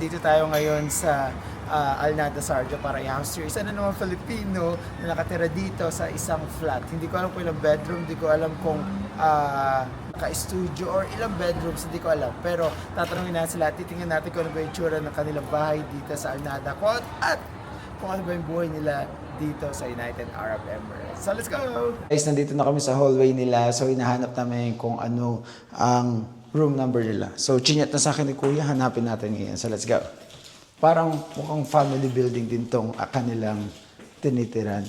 nandito tayo ngayon sa Alnada Sarja para i-house tour. Isa na naman Filipino na nakatira dito sa isang flat. Hindi ko alam kung ilang bedroom, hindi ko alam kung naka-studio or ilang bedrooms, hindi ko alam. Pero tatanungin natin sila, titingnan natin kung ano ba yung tsura ng kanilang bahay dito sa Alnada at kung ano ba yung buhay nila dito sa United Arab Emirates. So let's go! Guys, nandito na kami sa hallway nila. So hinahanap namin kung ano ang room number nila. So chinyat na sa akin ni Kuya, hanapin natin ngayon. So let's go! Parang mukhang family building din tong kanilang tinitiran.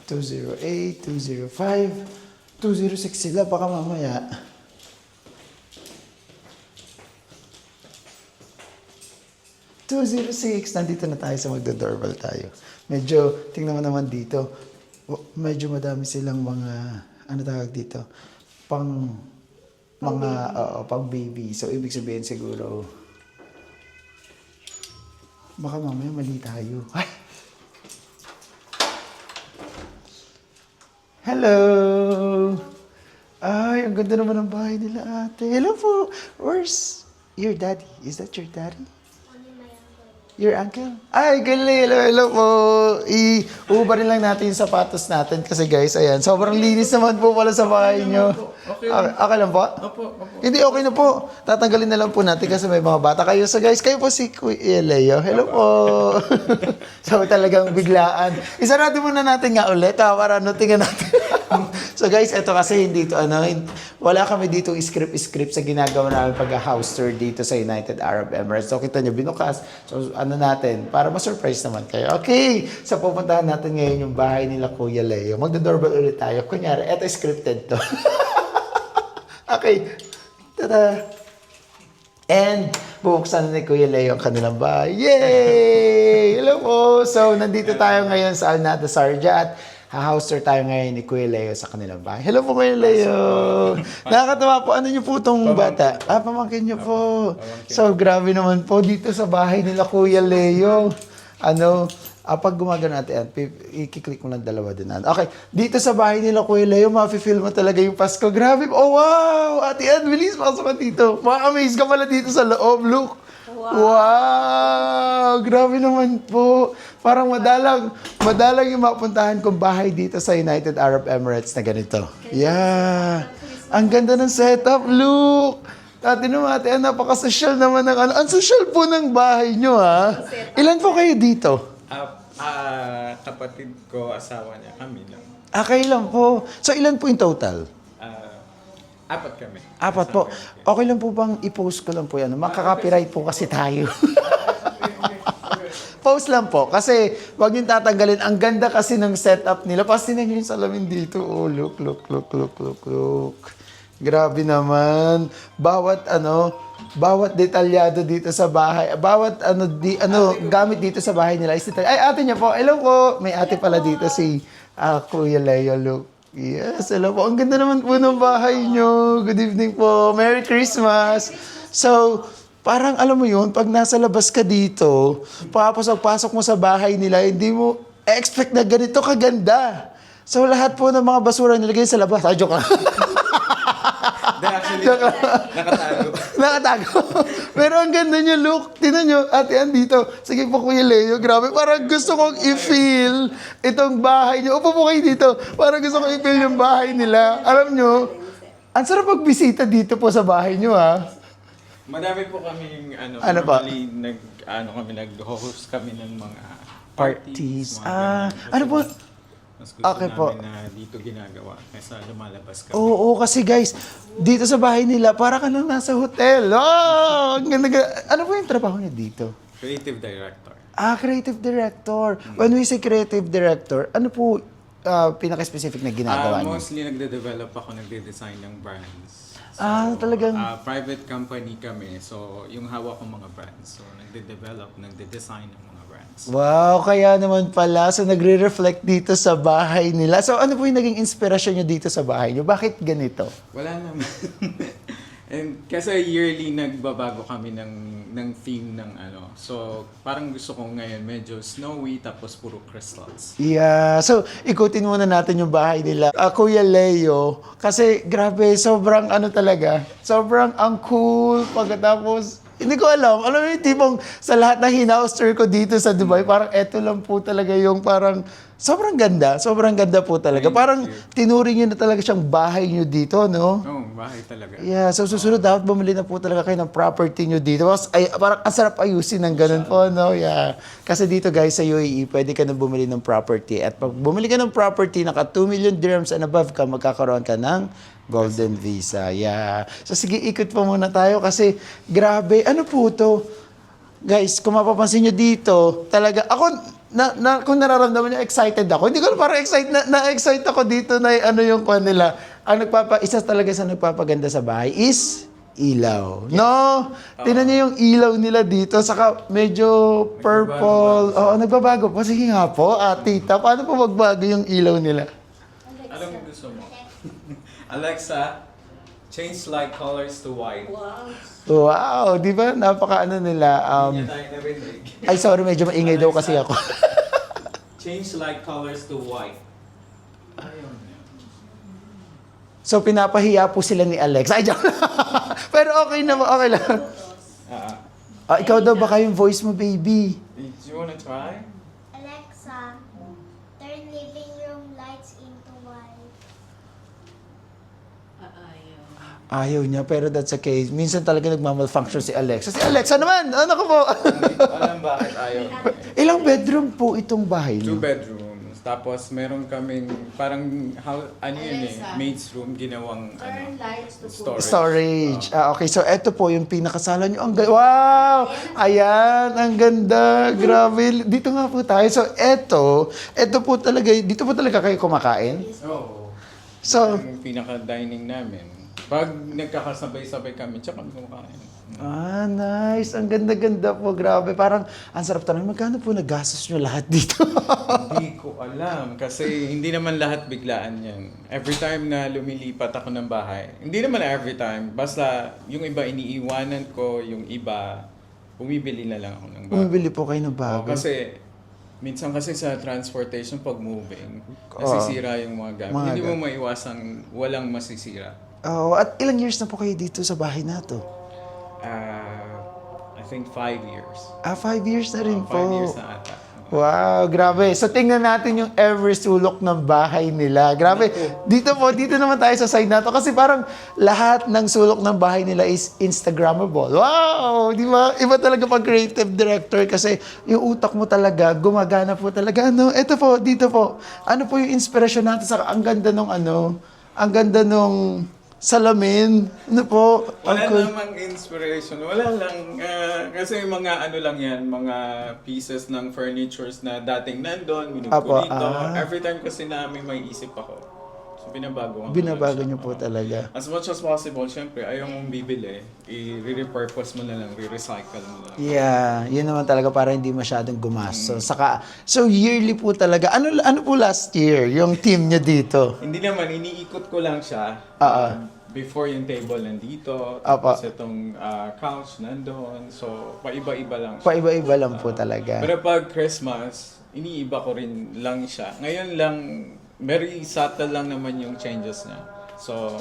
208, 205, 206 sila, baka mamaya. Nandito na tayo sa magdo-doorbell tayo. Medyo, tingnan mo naman dito, medyo madami silang mga, ano tawag dito, pang baby. So, ibig sabihin siguro, baka mamaya mali tayo. Ay! Hello! Ay, ang ganda naman ng bahay nila, ate. Hello po! Where's your daddy? Is that your daddy? Your uncle? Ay, galing. Hello po. Iubarin lang natin yung sapatos natin kasi guys, ayan. Sobrang linis naman po pala sa bahay nyo. Okay lang po? Opo. Hindi, okay na po. Tatanggalin na lang po natin kasi may mga bata kayo. So guys, kayo po si Kuya Leo. Hello po. So talagang biglaan. Isa natin muna natin nga ulit para tingnan natin. So guys, ito kasi hindi ito wala kami dito script sa ginagawa namin pag-house tour dito sa United Arab Emirates. So kita nyo binukas. So natin, para ma-surprise naman kayo. Okay, so pupuntahan natin ngayon yung bahay nila Kuya Leo. Magdo-doorbell ulit tayo. Kunyari, eto scripted to. Okay. Tada! And bubuksan na ni Kuya Leo ang kanilang bahay. Yay! Hello po! So, nandito tayo ngayon sa Alnada Sarja at house tour tayo ngayon ni Kuya Leo sa kanilang bahay. Hello po Kuya Leo! Nakakatawa po. Ano niyo po itong bata? Pamangkin niyo po. So, grabe naman po dito sa bahay nila Kuya Leo. Pag gumagano natin, i-click mo lang dalawa din. Okay, dito sa bahay nila Kuya Leo, ma-feel mo talaga yung Pasko. Grabe! Oh, wow! Ate Ann, bilis, pasok ka dito. Ma-amaze ka pala dito sa loob. Look! Wow! Grabe naman po. Parang madalang yung mapuntahan kong bahay dito sa United Arab Emirates na ganito. Yeah! Ang ganda ng setup. Look! Ate napaka-social naman ng Ang social po ng bahay nyo, ha? Ilan po kayo dito? Kapatid ko, asawa niya, kami lang. Kayo lang po. So, ilan po yung total? Apat kami. Apat po. Okay lang po bang i-post ko lang po yan? Makaka-copyright po kasi tayo. Post lang po. Kasi, wag yung tatanggalin. Ang ganda kasi ng setup nila. Pastinan nyo yung salamin dito. Oh, look. Grabe naman. Bawat detalyado dito sa bahay, gamit dito sa bahay nila is detalye. Ay, ate niya po. Hello po. May ate pala dito si Kuya Leo. Look. Yes, hello po. Ang ganda naman po ng bahay nyo. Good evening po. Merry Christmas. So, parang alam mo yun, pag nasa labas ka dito, pasok mo sa bahay nila, hindi mo expect na ganito kaganda. So, lahat po ng mga basura nilagay sa labas. Joke lang. Actually, Nakatago. Pero ang ganda nyo, look. Tingnan nyo, ate Ann dito. Sige po, Kuya Leo. Grabe, parang gusto kong i-feel itong bahay nyo. Upo po kayo dito. Parang gusto kong i-feel yung bahay nila. Alam nyo, ang sarap magbisita dito po sa bahay nyo, ha? madami po kaming, normally, nag-host kami ng mga Parties. mga Ano po? Mas gusto Okay po. namin na dito ginagawa kaysa lumalabas kami. Oo, kasi guys, dito sa bahay nila, para ka lang nasa hotel. Oh, ang ganda. Ano po yung trabaho niya dito? Creative director. Creative director. When we say creative director, ano po pinaka-specific na ginagawa niyo? Mostly nagde-develop ako, nagde-design ng brands. Talagang... private company kami. So, yung hawak kong mga brands. So, nagde-develop, nagde-design ng mga brands. Wow, kaya naman pala. So, nagre-reflect dito sa bahay nila. So, ano po yung naging inspirasyon nyo dito sa bahay nyo? Bakit ganito? Wala naman. And kasi yearly nagbabago kami ng theme ng ano. So, parang gusto ko ngayon medyo snowy tapos puro crystals. Yeah. So, ikutin muna natin yung bahay nila. Kuya Leo, kasi grabe, sobrang ano talaga, sobrang ang cool pagkatapos Hindi ko alam. Alam mo yung tipong sa lahat ng hina-auster ko dito sa Dubai, parang eto lang po talaga yung parang sobrang ganda. Sobrang ganda po talaga. Thank Parang you. tinuring nyo na talaga siyang bahay nyo dito, no? Oo, bahay talaga. Yeah, so susunod dapat bumili na po talaga kayo ng property nyo dito. Ay, parang ang sarap ayusin ng ganun po, no? Yeah. Kasi dito guys sa UAE, pwede ka na bumili ng property. At pag bumili ka ng property, naka 2 million dirhams and above ka, magkakaroon ka ng Golden Visa. Yeah. So sige, ikot pa muna tayo kasi grabe, ano po to? Guys, kung mapapansin nyo dito, talaga, ako, kung nararamdaman nyo, excited ako. Hindi ko parang excited, na-excite ako dito na ano yung kwan nila. Isa talaga sa nagpapaganda sa bahay is ilaw. No? Tingnan nyo yung ilaw nila dito, saka medyo purple. Oo, nagbabago po. Sige nga po, tita, paano po magbago yung ilaw nila? Alam mo gusto mo? Alexa, change light colors to white. Wow, di ba? Napaka ano nila. Hindi tayo narinig. Ay, sorry, medyo maingay daw kasi ako. Change light colors to white. Ayun. So, pinapahiya po sila ni Alex. Ay, joke. Pero okay naman, okay lang. Ikaw daw baka yung voice mo, baby? Do you wanna try? Alexa, turn living room lights into white. Ayaw niya, pero that's okay. Minsan talaga nagmamalfunction si Alexa. Si Alexa naman, ano ko po? Alam bakit ayaw niya. Ilang bedroom po itong bahay 2 niyo? bedrooms. Tapos meron kaming parang ano yun maid's room ginawang Turn lights to storage. Storage. Okay, so eto po yung pinakasala niyo. Wow! Ayan, ang ganda. Grabe. Dito nga po tayo. So eto po talaga, dito po talaga kayo kumakain? Oo. So, Yung pinaka-dining namin. Pag nagkakasabay-sabay kami, tsaka kumakain. nice. Ang ganda-ganda po. Grabe. Parang, ang sarap tanong, magkano po nagastos nyo lahat dito? Hindi ko alam. Kasi hindi naman lahat biglaan yan. Every time na lumilipat ako ng bahay, hindi naman every time. Basta yung iba iniiwanan ko, yung iba, bumibili na lang ako ng bago. Bumibili po kayo ng Oo, bago. kasi, minsan kasi sa transportation, pag moving, nasisira yung mga gamit. Mga Hindi mo maiwasang walang masisira. At ilang years na po kayo dito sa bahay na to? I think 5 years. 5 years na rin 5 po. years na ata. Wow, grabe. So tingnan natin yung every sulok ng bahay nila. Grabe. Dito naman tayo sa side na to kasi parang lahat ng sulok ng bahay nila is Instagrammable. Wow, di ba? Iba talaga pag creative director kasi yung utak mo talaga gumagana po talaga. Ito po, dito po. Ano po yung inspirasyon natin sa ang ganda nung ang ganda nung salamin. Ano po? Wala Ang cool. namang inspiration. Wala lang. Kasi mga ano lang yan, mga pieces ng furnitures na dating nandun, minug Apo, ko dito. ah. Every time kasi namin may isip ako. So binabago ko. Binabago lang siya. niyo po talaga. As much as possible, syempre, ayaw mong bibili, i-repurpose mo na lang, re-recycle mo lang. Yeah, yun naman talaga para hindi masyadong gumastos. So yearly po talaga. Ano po last year yung team niyo dito? Hindi naman, iniikot ko lang siya. Before yung table nandito, tapos itong couch nandun. So, paiba-iba lang siya. Paiba-iba lang po talaga. Pero pag Christmas, iniiba ko rin lang siya. Ngayon lang, very subtle lang naman yung changes niya. So,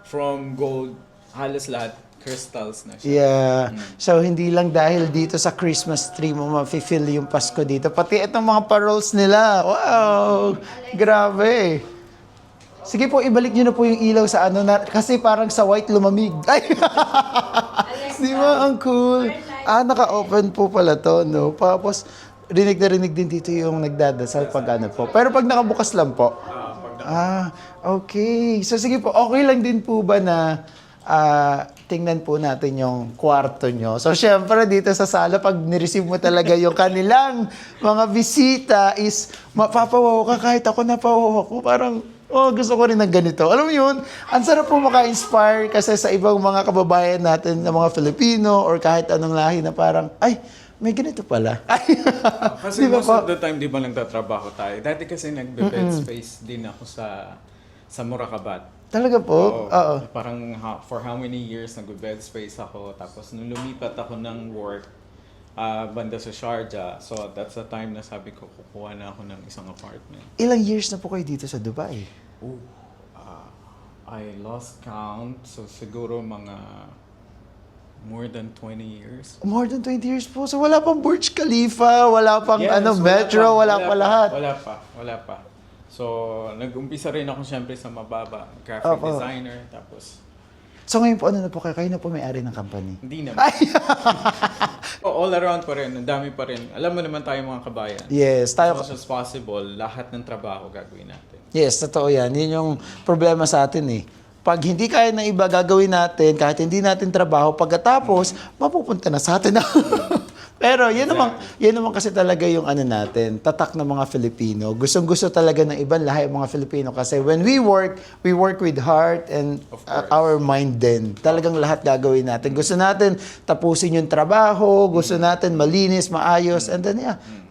from gold, halos lahat, crystals na siya. Yeah. So, hindi lang dahil dito sa Christmas tree mo mafe-feel yung Pasko dito. Pati itong mga paroles nila. Wow! Grabe. Sige po, ibalik nyo na po yung ilaw sa kasi parang sa white lumamig. Ay! Di ba? Ang cool. Naka-open po pala to, no? Tapos, rinig na rinig din dito yung nagdadasal pag po. Pero pag nakabukas lang po. Okay. So, sige po, okay lang din po ba na tingnan po natin yung kwarto nyo. So, syempre, dito sa sala, pag nireceive mo talaga yung kanilang mga bisita is, mapapawaw ka kahit ako napawaw ako. Parang, gusto ko rin ng ganito. Alam mo yun, ang sarap po maka-inspire kasi sa ibang mga kababayan natin na mga Filipino or kahit anong lahi na parang, ay, may ganito pala. Kasi Di ba most po? of the time, di ba nagtatrabaho tayo? Dati kasi nagbe-bed space din ako sa Murakabat. Talaga po? Oo. Parang for how many years nagbe-bed space ako. Tapos nung lumipat ako ng work, banda sa Sharjah. So that's the time na sabi ko, kukuha na ako ng isang apartment. Ilang years na po kayo dito sa Dubai? I lost count. So siguro mga More than 20 years. More than 20 years po. So wala pang Burj Khalifa, wala pang Yes, Metro, wala pa lahat. Wala pa. So, nag-umpisa rin ako siyempre sa mababa. Graphic Opo. designer, tapos So ngayon po, ano na po kayo? Kayo na po may-ari ng company. hindi naman. Ay! All around pa rin, ang dami pa rin. Alam mo naman tayo mga kabayan. Yes, tayo. As much as possible, lahat ng trabaho gagawin natin. Yes, totoo yan. Yun yung problema sa atin eh. Pag hindi kaya ng iba gagawin natin, kahit hindi natin trabaho, pagkatapos, mapupunta na sa atin. Pero yun naman kasi talaga yung ano natin, tatak ng mga Filipino. Gustong-gusto talaga ng ibang lahi ng mga Filipino kasi when we work with heart and Of course. our mind din. Talagang lahat gagawin natin. Gusto natin tapusin yung trabaho, gusto natin malinis, maayos, and then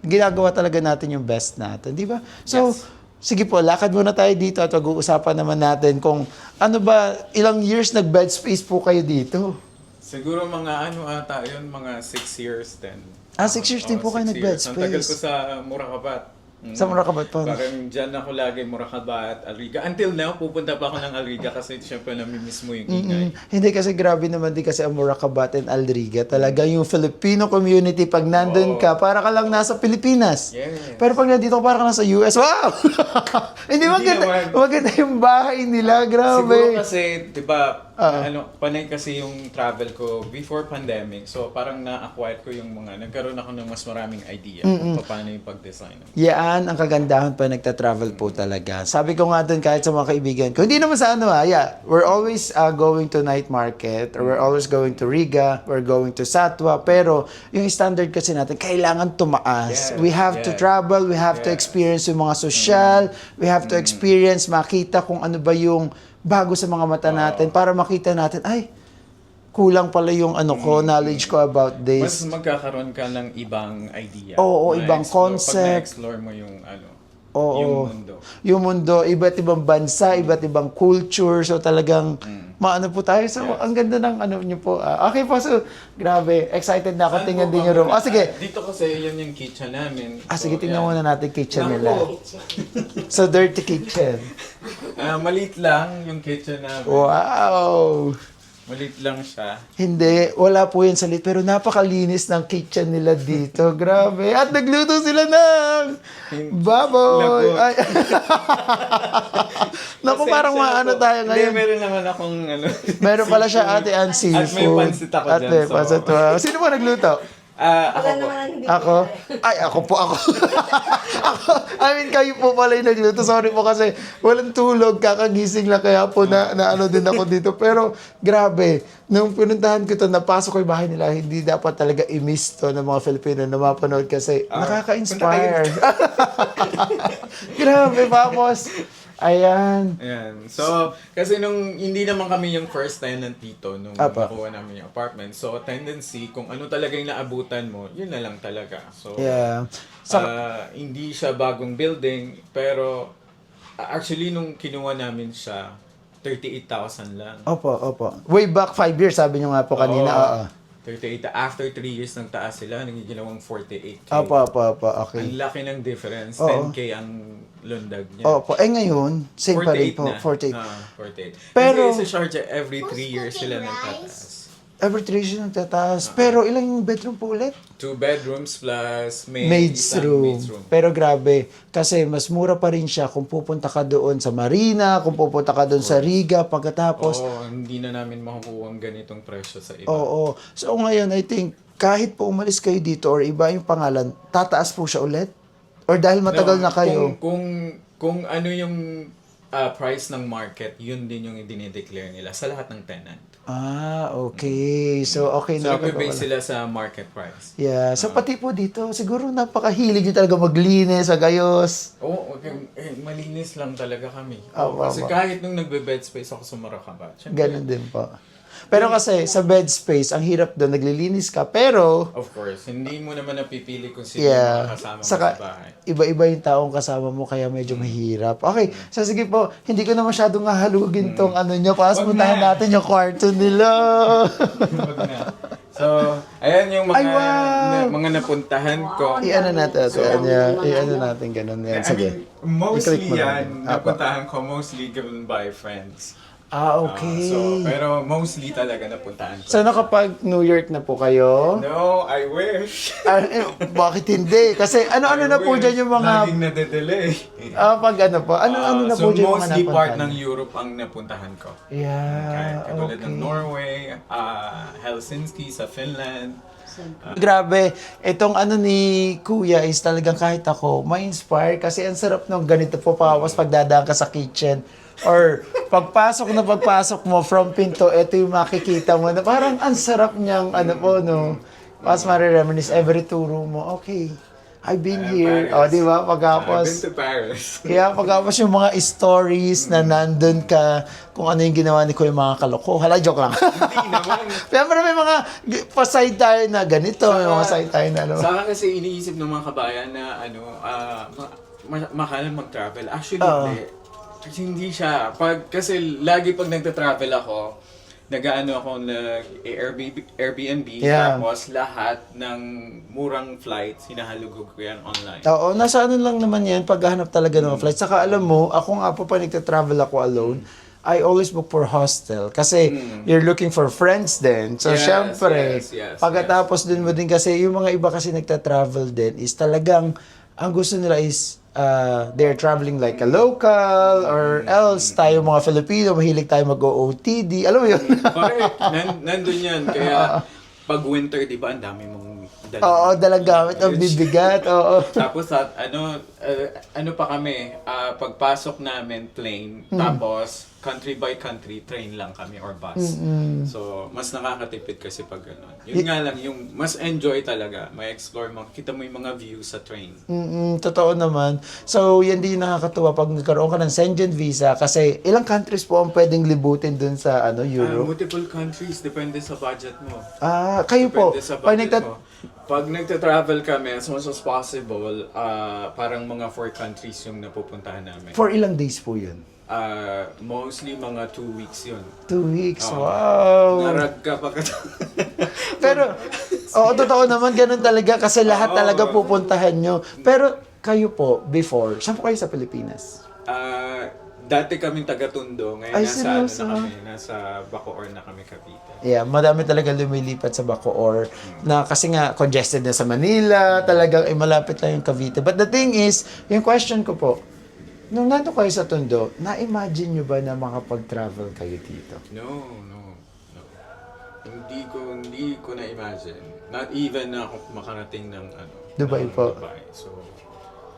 ginagawa talaga natin yung best natin, di ba? So, Yes. sige po, lakad muna tayo dito at pag-uusapan naman natin kung ano ba, ilang years nag-bed space po kayo dito? Siguro mga ata yun, mga 6 years din. 6 years din po kayo 6 nag-bed years. Ang tagal ko space. sa Murakabat. Sa Murakabat po. Parang dyan ako lagi, Murakabat, Alriga. Until now, pupunta pa ako ng Alriga kasi syempre namimiss mo yung ingay. Hindi kasi grabe naman din kasi ang Murakabat and Alriga. Talaga yung Filipino community, pag nandun ka, para ka lang nasa Pilipinas. Yes. Pero pag nandito ka, para ka nasa US, wow! Hindi maganda, naman. maganda yung bahay nila, grabe. Siguro kasi, di ba, Oo. panay kasi yung travel ko before pandemic. So parang na-acquire ko yung nagkaroon ako ng mas maraming idea kung paano yung pag-design. Yan ang kagandahan pa nagta-travel po talaga. Sabi ko nga dun kahit sa mga kaibigan ko, hindi naman sa we're always going to night market or we're always going to Riga, we're going to Satwa, pero yung standard kasi natin, kailangan tumaas. Yes, We have to yes. travel, we have to Yes. experience yung mga social, we have to experience, makita kung ano ba yung bago sa mga mata natin para makita natin, ay, kulang pala yung knowledge ko about Mas this. magkakaroon ka ng ibang idea. Oo, ibang concept. Pag na-explore mo yung Oo. yung mundo. Yung mundo, iba't ibang bansa, iba't ibang culture. So talagang maano po tayo. So Yes. ang ganda ng niyo po. Okay po, so grabe. Excited na ako. Tingnan din yung room. Sige. Dito kasi yun yung kitchen namin. Sige, So, tingnan yan. muna natin kitchen Naku. nila. So dirty kitchen. Maliit lang yung kitchen namin. Wow! Maliit lang siya. Hindi, wala po yan sa lit. Pero napakalinis ng kitchen nila dito. Grabe. At nagluto sila ng baboy. Naku. Ay. Naku, parang Pasensya na maano po. tayo ngayon. Hindi, meron naman akong Meron pala siya ate and seafood. At may pansit ako At dyan, may so- pansit. Wow. Sino po nagluto? Ako po. Ako? Ay, ako po ako. I mean, kayo po pala yung nagluto. Sorry po kasi walang tulog. Kakagising lang kaya po na ano din ako dito. Pero grabe, nung pinuntahan ko to, napasok ko yung bahay nila, hindi dapat talaga i-miss to ng mga Filipino na mapanood kasi nakaka-inspire. Grabe, vamos. Ayan. Ayan. So, kasi nung hindi naman kami yung first tenant dito nung Apa. nakuha namin yung apartment. So, tendency, kung ano talaga yung naabutan mo, yun na lang talaga. So, Yeah. hindi siya bagong building, pero actually nung kinuha namin siya, 38,000 lang. Opo. Way back 5 years, sabi nyo nga po kanina. Oo. 38. After 3 years ng taas sila, nagigilawang 48K. Opo. Okay. Ang laki ng difference. Oo. 10K ang lundag niya. Opo. Ngayon, same pa rin 48 po. na. 48. 48. Pero- Kasi sa Sharjah, every 3 Who's years sila cooking nagtataas. Every 3 years nagtataas. Pero ilang yung bedroom po ulit? 2 bedrooms plus Maid's isang room. maid's room. Pero grabe, kasi mas mura pa rin siya kung pupunta ka doon sa Marina, kung pupunta ka doon sa Riga, pagkatapos. Oo, hindi na namin makukuha ang ganitong presyo sa iba. Oo. So ngayon, I think, kahit po umalis kayo dito or iba yung pangalan, tataas po siya ulit? Or dahil matagal No, na kayo? Kung ano yung price ng market, yun din yung dinideclare nila sa lahat ng tenant. Okay. So, okay So, na. nagbe-base sila sa market price. Yeah. So, pati po dito, siguro napakahilig nyo talaga maglinis, agayos. Oo, malinis lang talaga kami. Kasi Opo. kahit nung nagbe-bed space ako sa Murakabat, syempre, Ganon din po. Pero kasi sa bed space, ang hirap doon, naglilinis ka. Pero, of course, hindi mo naman napipili kung sino yung mga kasama mo Saka, sa bahay. iba-iba yung taong kasama mo, kaya medyo mahirap. Okay, so sige po, hindi ko na masyadong hahalugin tong nyo. Pas Wag puntahan na. natin yung kwarto nila. Wag na. So, ayan yung mga Ay, wow! mga napuntahan ko. I-ano natin, i-ano natin, ganun yan. Sige. I mean, mostly I-click mo lang. yan, napuntahan ko, mostly given by friends. Okay. Pero mostly talaga napuntahan ko. So, nakapag New York na po kayo? No, I wish. Bakit hindi? Kasi ano-ano I na po wish. dyan yung mga... Laging nade-delay. Pag ano po? Ano-ano na po So dyan yung mga mostly part napuntahan? ng Europe ang napuntahan ko. Yeah, Katulad ng okay. Norway, Helsinki sa Finland. Grabe, itong ano ni Kuya is talagang kahit ako, ma-inspire kasi ang sarap nung ganito po tapos pagdadaan ka sa kitchen or pagpasok mo from pinto, ito yung makikita mo na parang ang sarap niyang ano po, no? Mas marireminis every turo mo, okay, I've been here. O, di ba? I've been Pagkapos, to Paris. kaya pagkapos yung mga stories na nandun ka, kung ano yung ginawa ni Kuya mga kaloko. Hala, joke lang. Hindi naman. Pero may mga pa-side tayo na ganito, may mga side tayo na ano. Sa akin kasi iniisip ng mga kabayan na mahal mag-travel. Actually, Oo. hindi. Kasi hindi siya. Kasi lagi pag nagta-travel ako, nag-ano ako Airbnb, Yeah. tapos lahat ng murang flights, hinahalugog ko yan online. Oo, nasa ano lang naman yan, paghahanap talaga ng mga flight. Saka alam mo, ako nga po pa nagta-travel ako alone, I always book for hostel. Kasi you're looking for friends din. So, Yes, syempre, yes, pagkatapos dun mo din kasi, yung mga iba kasi nagta-travel din is talagang, ang gusto nila is, they're traveling like a local or else tayo mga Filipino, mahilig tayo mag-OOTD. Alam mo yun? Correct. Nandun yan. Kaya pag winter, di ba, ang dami mong dala. Oo, dalang gamit ang bibigat. Oo. Tapos ano pa kami, pagpasok namin plane, tapos country by country, train lang kami or bus. So, mas nakakatipid kasi pag gano'n. Yun nga lang, yung mas enjoy talaga, may explore mo, kita mo yung mga views sa train. Totoo naman. So, yan din yung nakakatuwa pag nagkaroon ka ng Schengen visa kasi ilang countries po ang pwedeng libutin dun sa Europe? Multiple countries, depende sa budget mo. Kayo po, Depende sa pag budget mo. Pag nagta-travel kami, as much as possible, parang mga 4 countries yung napupuntahan namin. for ilang days po yun? Mostly mga 2 weeks yun. 2 weeks, Oo. wow! Narag ka pa Pero, totoo naman, ganun talaga kasi lahat Oo. talaga pupuntahan nyo. Pero, kayo po, before, saan po kayo sa Pilipinas? Dati kaming taga-Tondo, ngayon Ay, nasa, seryoso? na kami, nasa Bacoor na kami, Cavite. Yeah, madami talaga lumilipat sa Bacoor na kasi nga congested na sa Manila, talagang malapit lang yung Cavite. But the thing is, yung question ko po, nung nandun kayo sa Tondo, na-imagine nyo ba na makapag-travel kayo dito? No. Hindi ko na-imagine. Not even na ako makarating ng Dubai ng po. Dubai. So,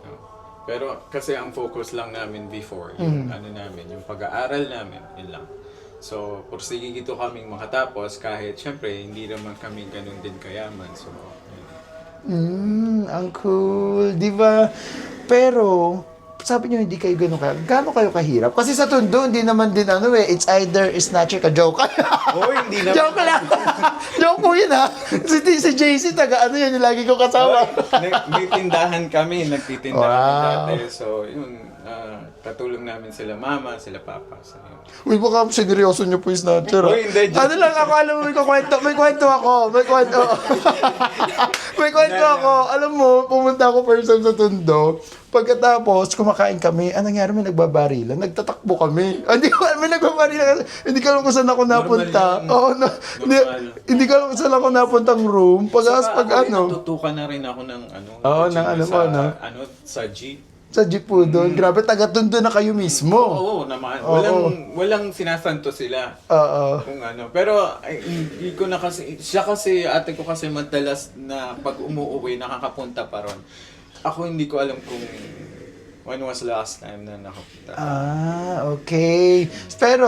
no. Pero kasi ang focus lang namin before, yung yung pag-aaral namin, yun lang. So, pursige ito kaming makatapos kahit syempre hindi naman kami ganun din kayaman. So, yun. Ang cool, di ba? Pero, sabi nyo hindi kayo gano'n kayo kahirap? Kasi sa Tondo, hindi naman din it's either snatcher ka, joke. Hindi naman. Joke lang. Joke po yun ha. Si JC, yan, yung lagi ko kasama. May tindahan kami, nagtitinda kami dati. So, yun, katulong namin sila mama, sila papa. So, yun. Uy, baka sineryoso nyo po yung snatcher. Uy, hindi, joke. Ano lang ako, alam mo, may kwento ako. May kwento ako. Alam mo, pumunta ako first time sa Tondo. Pagkatapos, kumakain kami, anong nangyari, may nagbabarilan. Nagtatakbo kami. Hindi ko alam, may nagbabarilan. Hindi ko alam kung saan ako napunta. Hindi ko alam kung saan ako napuntang room. Natutukan na rin ako ng sa jeep. Sa jeep po doon. Grabe, taga-Tondo na kayo mismo. Oo naman. Walang sinasanto sila. Oo. Kung pero hindi ko na kasi, ate ko kasi madalas na pag umuwi, nakakapunta pa ron. Ako hindi ko alam kung when was last time na nakapunta. Okay. Pero,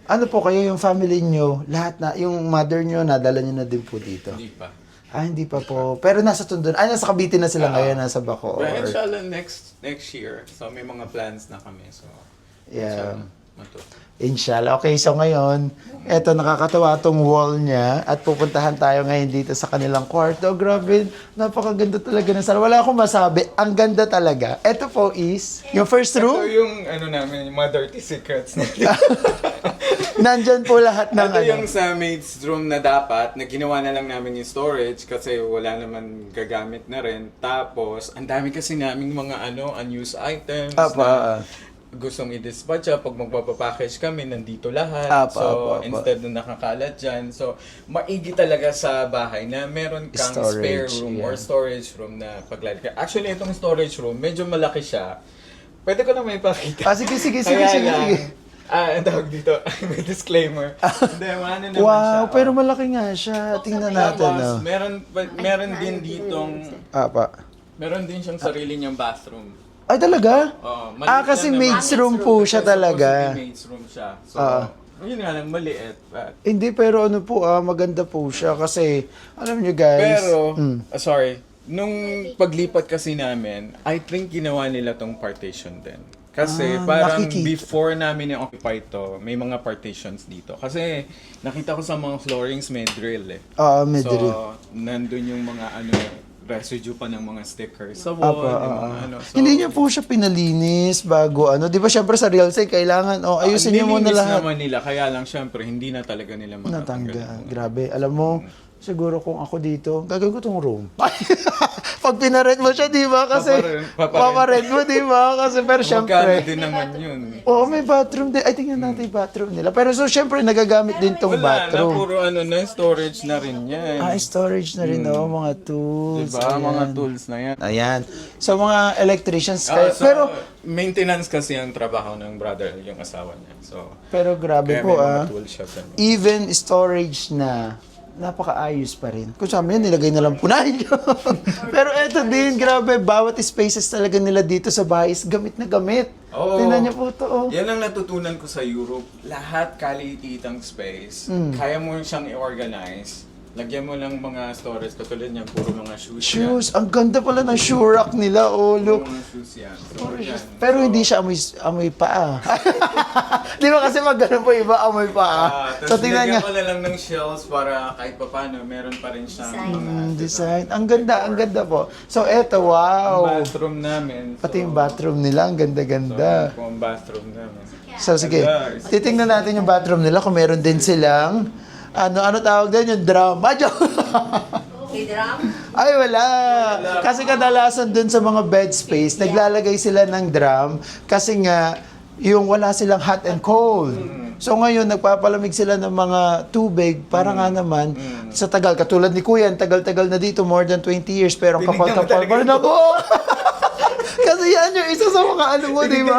ano po kayo, yung family nyo, lahat na, yung mother nyo, nadala nyo na din po dito? Hindi pa. Hindi pa po. Pero nasa Tondo, nasa Cavite na sila ngayon, nasa Bacoor. But inshallah next year. So may mga plans na kami. So, Yeah. inshallah, Inshallah. Okay, so ngayon, eto nakakatawa tong wall niya at pupuntahan tayo ngayon dito sa kanilang kwarto. Grabe, napakaganda talaga ng sala. Wala akong masabi. Ang ganda talaga. Eto po is yung first Ito room. yung namin, yung mga dirty secrets natin. Nandyan po lahat ng Ito yung sa maid's room na dapat, na ginawa na lang namin yung storage kasi wala naman gagamit na rin. Tapos, ang dami kasi naming mga unused items. gustong i-dispatch siya, pag magpapapackage kami, nandito lahat. Apa, so, apa. instead na nakakalat dyan. So, maigi talaga sa bahay na meron kang spare Storage, room yeah. or storage room na paglalagay. Actually, itong storage room, medyo malaki siya. Pwede ko na may pakita. Sige. Ang tawag dito, may disclaimer. Hindi, ano naman siya. Wow, pero malaki nga siya. Tingnan natin. Tapos, Oh. meron din ditong, meron din siyang sarili niyang bathroom. Ay, talaga? Oo, maliit Kasi lang naman. maid's room po siya Kasi talaga. supposedly maid's room siya. So, yun nga lang, maliit. Hindi, pero ano po, maganda po siya kasi, alam nyo guys. Pero, sorry, nung paglipat kasi namin, I think ginawa nila tong partition din. Kasi parang nakikita. before namin i-occupy to, may mga partitions dito. Kasi nakita ko sa mga floorings may drill eh. May So, drill. nandun yung mga residue pa ng mga stickers sa wall, yung mga ano. So, Hindi niya po siya pinalinis bago ano. Di ba syempre sa real estate, kailangan, ayusin niyo muna nilinis lahat. naman nila, kaya lang syempre, hindi na talaga nila Natangga. Grabe. Alam mo, siguro kung ako dito, gagawin ko tong room. Pag pinarent mo siya, di ba? Kasi, paparent mo, di ba? Kasi, pero Magkano syempre, din naman yun. oo, may bathroom din. Ay, tingnan natin yung bathroom nila. Pero so, syempre, nagagamit din tong Wala na, bathroom. puro storage na rin yan. Storage na rin, mga tools. Diba? Ayan. Mga tools na yan. Ayan. So, mga electricians, kayo, So, pero, maintenance kasi ang trabaho ng brother, yung asawa niya. So, pero grabe kaya po, may mga tools siya. even storage na, napakaayos pa rin. Kung sa amin, nilagay na lang punahin yun. Pero eto din, grabe, bawat spaces talaga nila dito sa bahay is gamit na gamit. Oo. Tingnan niyo po ito. Yan ang natutunan ko sa Europe. Lahat kaliititang space, kaya mo siyang i-organize. Lagyan mo lang mga storage, katulad niyan, puro mga shoes. Shoes, ang ganda pala ng shoe rack nila. Oh, Yan. look. Puro mga shoes yan. So, yan. Pero hindi siya amoy paa. Di ba kasi pag ganun po iba, amoy paa. So Tapos tingnan lagyan niya. ko na lang ng shelves para kahit pa paano, meron pa rin siyang mga Design. Ang ganda po. So eto, Ang wow. bathroom namin. Pati yung bathroom nila, ang ganda-ganda. So, ang bathroom namin. So sige, titingnan natin yung bathroom nila kung meron din silang ano tawag din yung drum. May drum? Ay, wala. Kasi kadalasan dun sa mga bed space, naglalagay sila ng drum kasi nga, yung wala silang hot and cold. So ngayon, nagpapalamig sila ng mga tubig para nga naman sa tagal. Katulad ni Kuya, ang tagal-tagal na dito, more than 20 years, pero ang Tinignan mo kapal-kapal talaga pa rin yung ako. Kasi yan yung isa sa mga ano mo, di ba?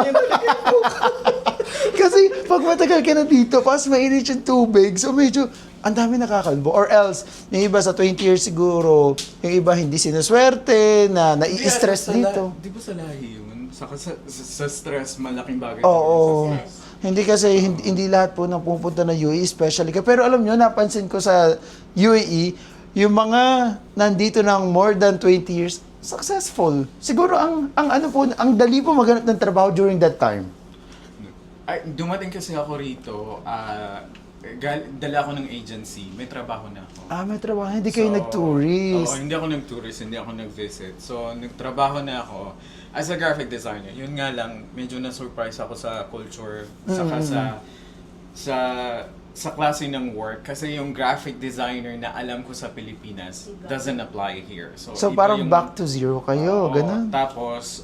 Kasi pag matagal ka na dito, pas mainit yung tubig, so medyo ang dami nakakalbo. Or else, yung iba sa 20 years siguro, yung iba hindi sinuswerte, na nai-stress dito. Di ba sa lahi yun? Sa stress, malaking bagay. Oo. Hindi kasi, hindi lahat po nang pupunta na UAE, especially ka. Pero alam nyo, napansin ko sa UAE, yung mga nandito ng more than 20 years, successful. Siguro ang dali po maghanap ng trabaho during that time. Ay, dumating kasi ako rito, dala ako ng agency, may trabaho na ako. May trabaho. Hindi kayo nag-tourist. Oo, hindi ako nag-tourist, hindi ako nag-visit. So, nagtrabaho na ako as a graphic designer. Yun nga lang, medyo na-surprise ako sa culture, saka sa klase ng work. Kasi yung graphic designer na alam ko sa Pilipinas doesn't apply here. So iba parang yung- back to zero kayo, Oo, ganun. Tapos,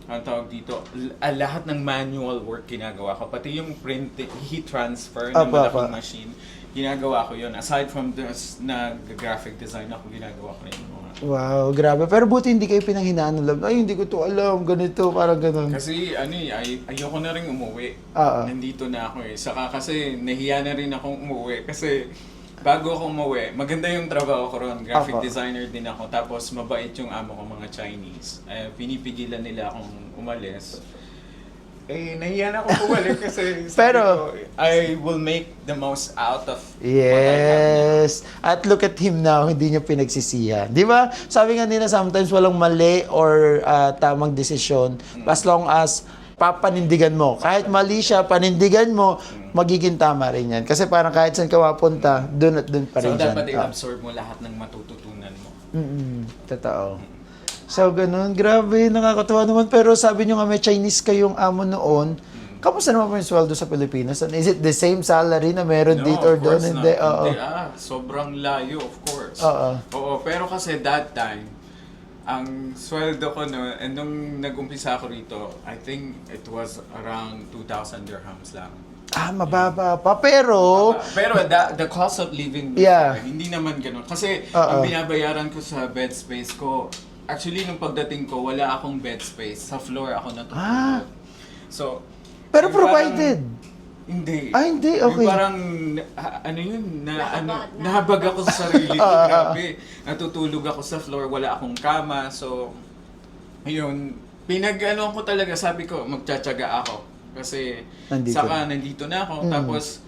ang tawag dito, lahat ng manual work ginagawa ko. Pati yung print, heat transfer ng malaking machine, ginagawa ko yun. Aside from this, graphic design ako, ginagawa ko yung mga... Wow, grabe. Pero buti hindi kayo pinanghinaan ng love. Ay, hindi ko to alam. Ganito, parang ganun. Kasi ayoko na rin umuwi. Nandito na ako eh. Saka kasi nahiya na rin akong umuwi. Kasi bago ako umuwi, maganda yung trabaho ko ron. Graphic designer din ako. Tapos mabait yung amo ko, mga Chinese. Pinipigilan nila akong umalis. Nahiya na akong bumalik kasi Pero, sabi ko, I will make the most out of what I have. yes. At look at him now, hindi niya pinagsisihan. Di ba? Sabi nga nila, sometimes walang mali or tamang desisyon as long as papanindigan mo. Kahit mali siya, panindigan mo, magiging tama rin yan. Kasi parang kahit saan ka mapunta, dun at dun pa So rin dapat dyan. i-absorb mo lahat ng matututunan mo. Totoo. So, ganun. Grabe, nakakatawa naman. Pero sabi nyo nga may Chinese kayong amo noon. Kamusta naman po yung sweldo sa Pilipinas? And is it the same salary na meron dito or doon? Hindi. Oo. Sobrang layo, of course. Oo. Oo, pero kasi that time, Ang sweldo ko no, and nung nag-umpisa ako rito, I think it was around 2,000 dirhams lang. Mababa pa. Pero, Pero the cost of living, Yeah. hindi naman ganun. Kasi Oo. ang binabayaran ko sa bed space ko, actually nung pagdating ko, wala akong bed space. Sa floor ako natutulog. So, pero yung parang- provided. Hindi. Hindi, okay. Yung parang, ano yun, nahabag ako sa sarili ko, grabe. Natutulog ako sa floor, wala akong kama, so, yun, pinag-ano ko talaga, sabi ko, magtsatsaga ako. Kasi, nandito na ako, tapos,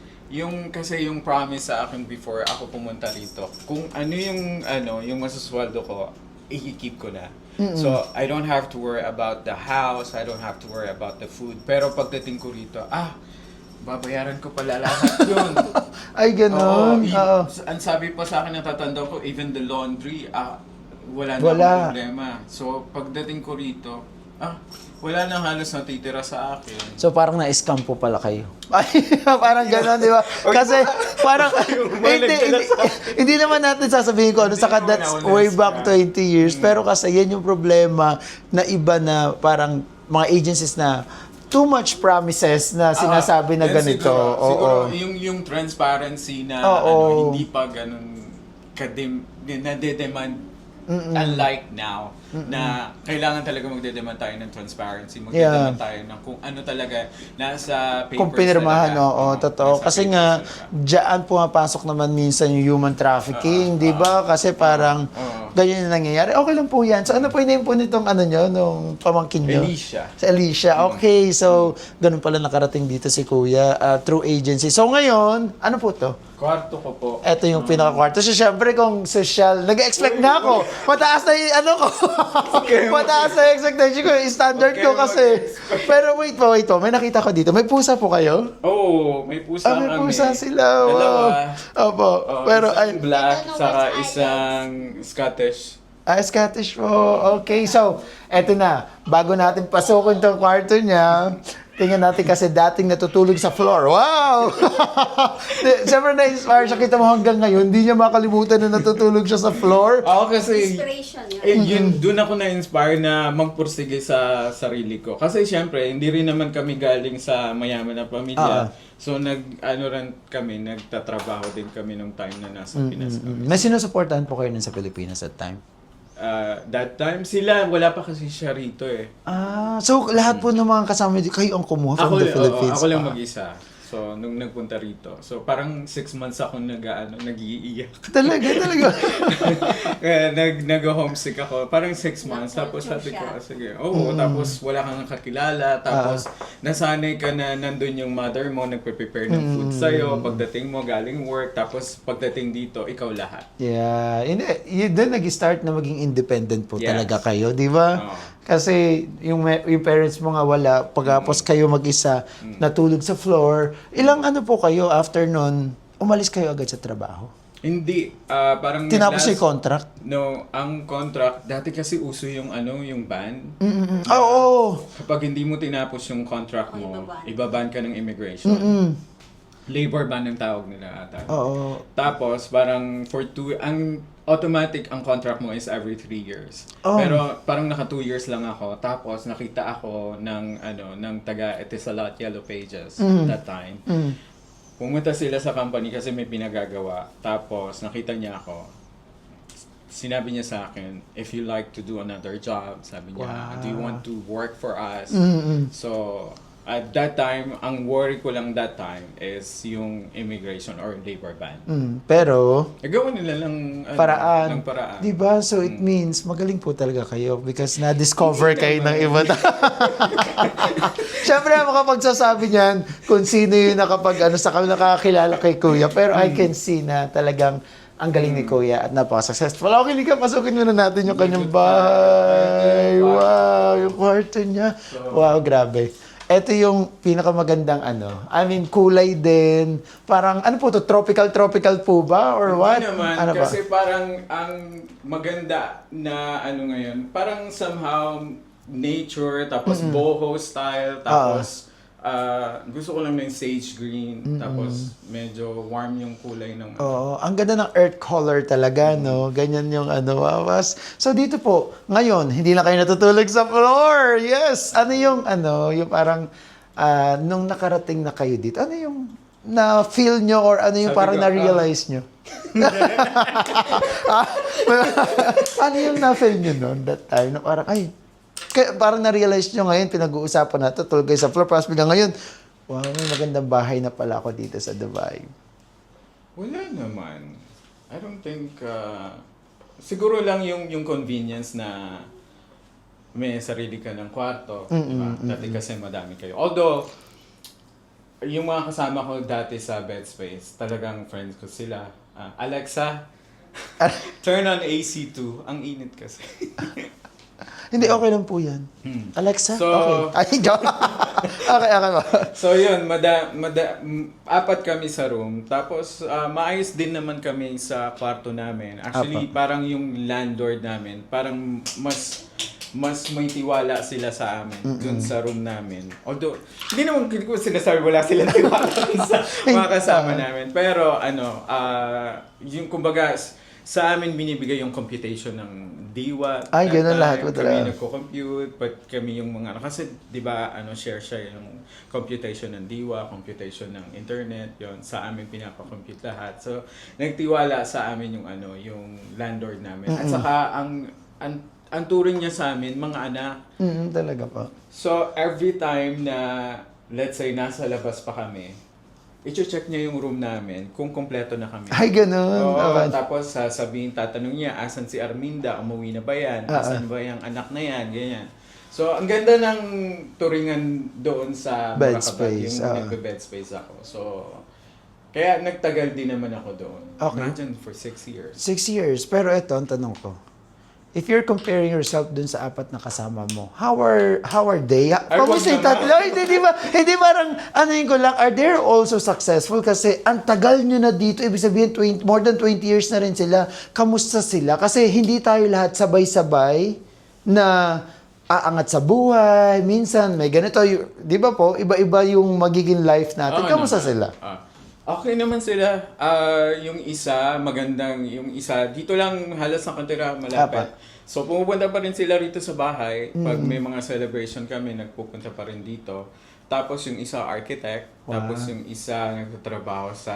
kasi yung promise sa akin before ako pumunta rito, kung yung masusweldo ko, i-keep ko na. So, I don't have to worry about the house, I don't have to worry about the food, pero pagdating ko rito, babayaran ko pala lahat yun. Ay, ganun. Oo. Ang sabi pa sa akin, natatanda ko, even the laundry, wala na Wala. akong problema. So, pagdating ko rito, wala nang halos natitira sa akin. So parang na-scam po pala kayo. Ay, parang gano'n, di ba? Kasi parang, hindi naman natin sasabihin ko ano, saka that's way back 20 years. Pero kasi yan yung problema na iba na parang mga agencies na too much promises na sinasabi na Yan ganito. Siguro, Oo. yung transparency na Oo. hindi pa ganun nade-demand. Unlike now, na kailangan talaga magde-demand tayo ng transparency, magde-demand tayo ng kung ano talaga nasa papers Kung pinirmahan, talaga. oo, totoo. Nasa Kasi papers nga, talaga. diyan pumapasok naman minsan yung human trafficking, di ba? Kasi parang, ganyan yung nangyayari. Okay lang po yan. So ano po yung name po nitong ano nyo, nung pamangkin nyo? Alicia. Si Alicia. Okay, so, ganun pala nakarating dito si Kuya through agency. So ngayon, ano po to? Kwarto ko po. Ito yung pinaka-kwarto. So, syempre, kung social, nag-expect na ako. Mataas na yung ano ko. Mataas na yung expectation ko. Yung standard ko kasi. Pero wait po. May nakita ko dito. May pusa po kayo? Oo, may pusa May kami. pusa sila. Wow. Dalawa. Opo. Pero, isang black, I don't know saka which isang Scottish. Scottish po. Okay, so, eto na. Bago natin pasukin tong kwarto niya, tingnan natin kasi dating natutulog sa floor. Wow! Siyempre na-inspire siya. Kita mo hanggang ngayon, hindi niya makalimutan na natutulog siya sa floor. Ako kasi, Inspiration yan. yun, doon ako na-inspire na magpursige sa sarili ko. Kasi syempre, hindi rin naman kami galing sa mayaman na pamilya. So, nagtatrabaho din kami nung time na nasa Pinas kami. May sinusuportahan po kayo nun sa Pilipinas at time? That time, wala pa kasi siya rito eh. So lahat po ng mga kasama dito, kayo ang kumuha from the Philippines? Ako lang mag-isa. So, nung nagpunta rito. So, parang 6 months ako nag-iiyak. Talaga. Kaya nag-homesick ako. Parang 6 months. Tapos sabi ko, sige. Tapos wala kang kakilala. Tapos nasanay ka na nandun yung mother mo, nagpe-prepare ng food sa'yo. Pagdating mo, galing work. Tapos pagdating dito, ikaw lahat. Yeah. Doon nag-start na maging independent po Yes. talaga kayo, di ba? Oo. Kasi yung parents mo nga wala, pagkapos kayo mag-isa, natulog sa floor. Ilang ano po kayo after nun, umalis kayo agad sa trabaho? Hindi. Parang Tinapos yung contract? No, ang contract, dati kasi uso yung ban. Oo. Kapag hindi mo tinapos yung contract mo, ibaban. ibaban ka ng immigration. Labor ban ang tawag nila ata. Oo. Tapos parang ang automatic ang contract mo is every 3 years. Oh. Pero parang naka 2 years lang ako. Tapos nakita ako ng taga Etisalat Yellow Pages that time. Pumunta sila sa company kasi may pinagagawa. Tapos nakita niya ako. Sinabi niya sa akin, if you like to do another job, sabi niya, do you want to work for us? So, at that time, ang worry ko lang that time is yung immigration or labor ban. Pero, Nagawa nila lang paraan. paraan. Diba? So it means magaling po talaga kayo because na-discover kayo ng iba. Siyempre, makapagsasabi niyan kung sino yung nakakakilala kay Kuya. Pero I can see na talagang ang galing ni Kuya at napaka-successful. Okay, Lika, pasukin muna natin yung kanyang bahay. Wow, yung kwarto niya. Wow, grabe. Ito yung pinakamagandang kulay din. Parang, po to, tropical po ba? Or what? Hindi naman, Ano ba? kasi parang ang maganda na ngayon, parang somehow nature, tapos boho style, tapos gusto ko lang ng sage green, tapos medyo warm yung kulay ng Oo, ang ganda ng earth color talaga, no? Ganyan yung ano, wawas. So dito po, ngayon, hindi na kayo natutulog sa floor. Yes! Ano yung parang, nung nakarating na kayo dito, ano yung na-feel nyo or ano yung Sabi parang ko, na-realize nyo? Ano yung na-feel nyo noon that time? Na parang, ay, parang na-realize nyo ngayon, pinag-uusapan na ito, tulog kayo sa floor, tapos biglang ngayon, wow, may magandang bahay na pala ako dito sa Dubai. Wala naman. I don't think, siguro lang yung convenience na may sarili ka ng kwarto. Diba? Dati kasi madami kayo. Although, yung mga kasama ko dati sa bed space, talagang friends ko sila. Alexa, turn on AC2. Ang init kasi. Hindi, okay lang po yan. Alexa? So- okay. Ay, okay ba? So yun, apat kami sa room. Tapos maayos din naman kami sa kwarto namin. Actually, parang yung landlord namin, parang mas may tiwala sila sa amin dun sa room namin. Although, hindi naman ko sinasabi wala silang tiwala sa mga kasama namin. Pero yung kumbaga, sa amin binibigay yung computation ng diwa. Ay, ganun lahat po Kami talaga. nagko-compute, but kami yung mga, kasi di ba share siya yung computation ng diwa, computation ng internet, yon sa amin pinapakompute lahat. So, nagtiwala sa amin yung yung landlord namin. At saka, ang turing niya sa amin, mga anak. Talaga po. So, every time na, let's say, nasa labas pa kami, i-check niya yung room namin kung kompleto na kami. Ay, ganun. Oo, Okay. tapos tatanong niya, asan si Arminda? Umuwi na ba yan? Asan ba yung anak na yan? Ganyan. So, ang ganda ng turingan doon sa Bed Murakabat, space, yung nagbe-bed space ako. So, kaya nagtagal din naman ako doon. Okay. Imagine for 6 years. 6 years. Pero ito, ang tanong ko. If you're comparing yourself dun sa apat na kasama mo, how are they? Kamusta yung tatlo? Hindi parang, yun ko lang, are they also successful? Kasi ang tagal nyo na dito, ibig sabihin, more than 20 years na rin sila. Kamusta sila? Kasi hindi tayo lahat sabay-sabay na aangat sa buhay. Minsan, may ganito. Di ba po, iba-iba yung magiging life natin. Oo Kamusta naman. sila? Okay naman sila. Yung isa, magandang, yung isa, dito lang halos nakatira, malapit. So, pumupunta pa rin sila rito sa bahay. Pag may mga celebration kami, nagpupunta pa rin dito. Tapos yung isa architect, tapos yung isa nagtatrabaho sa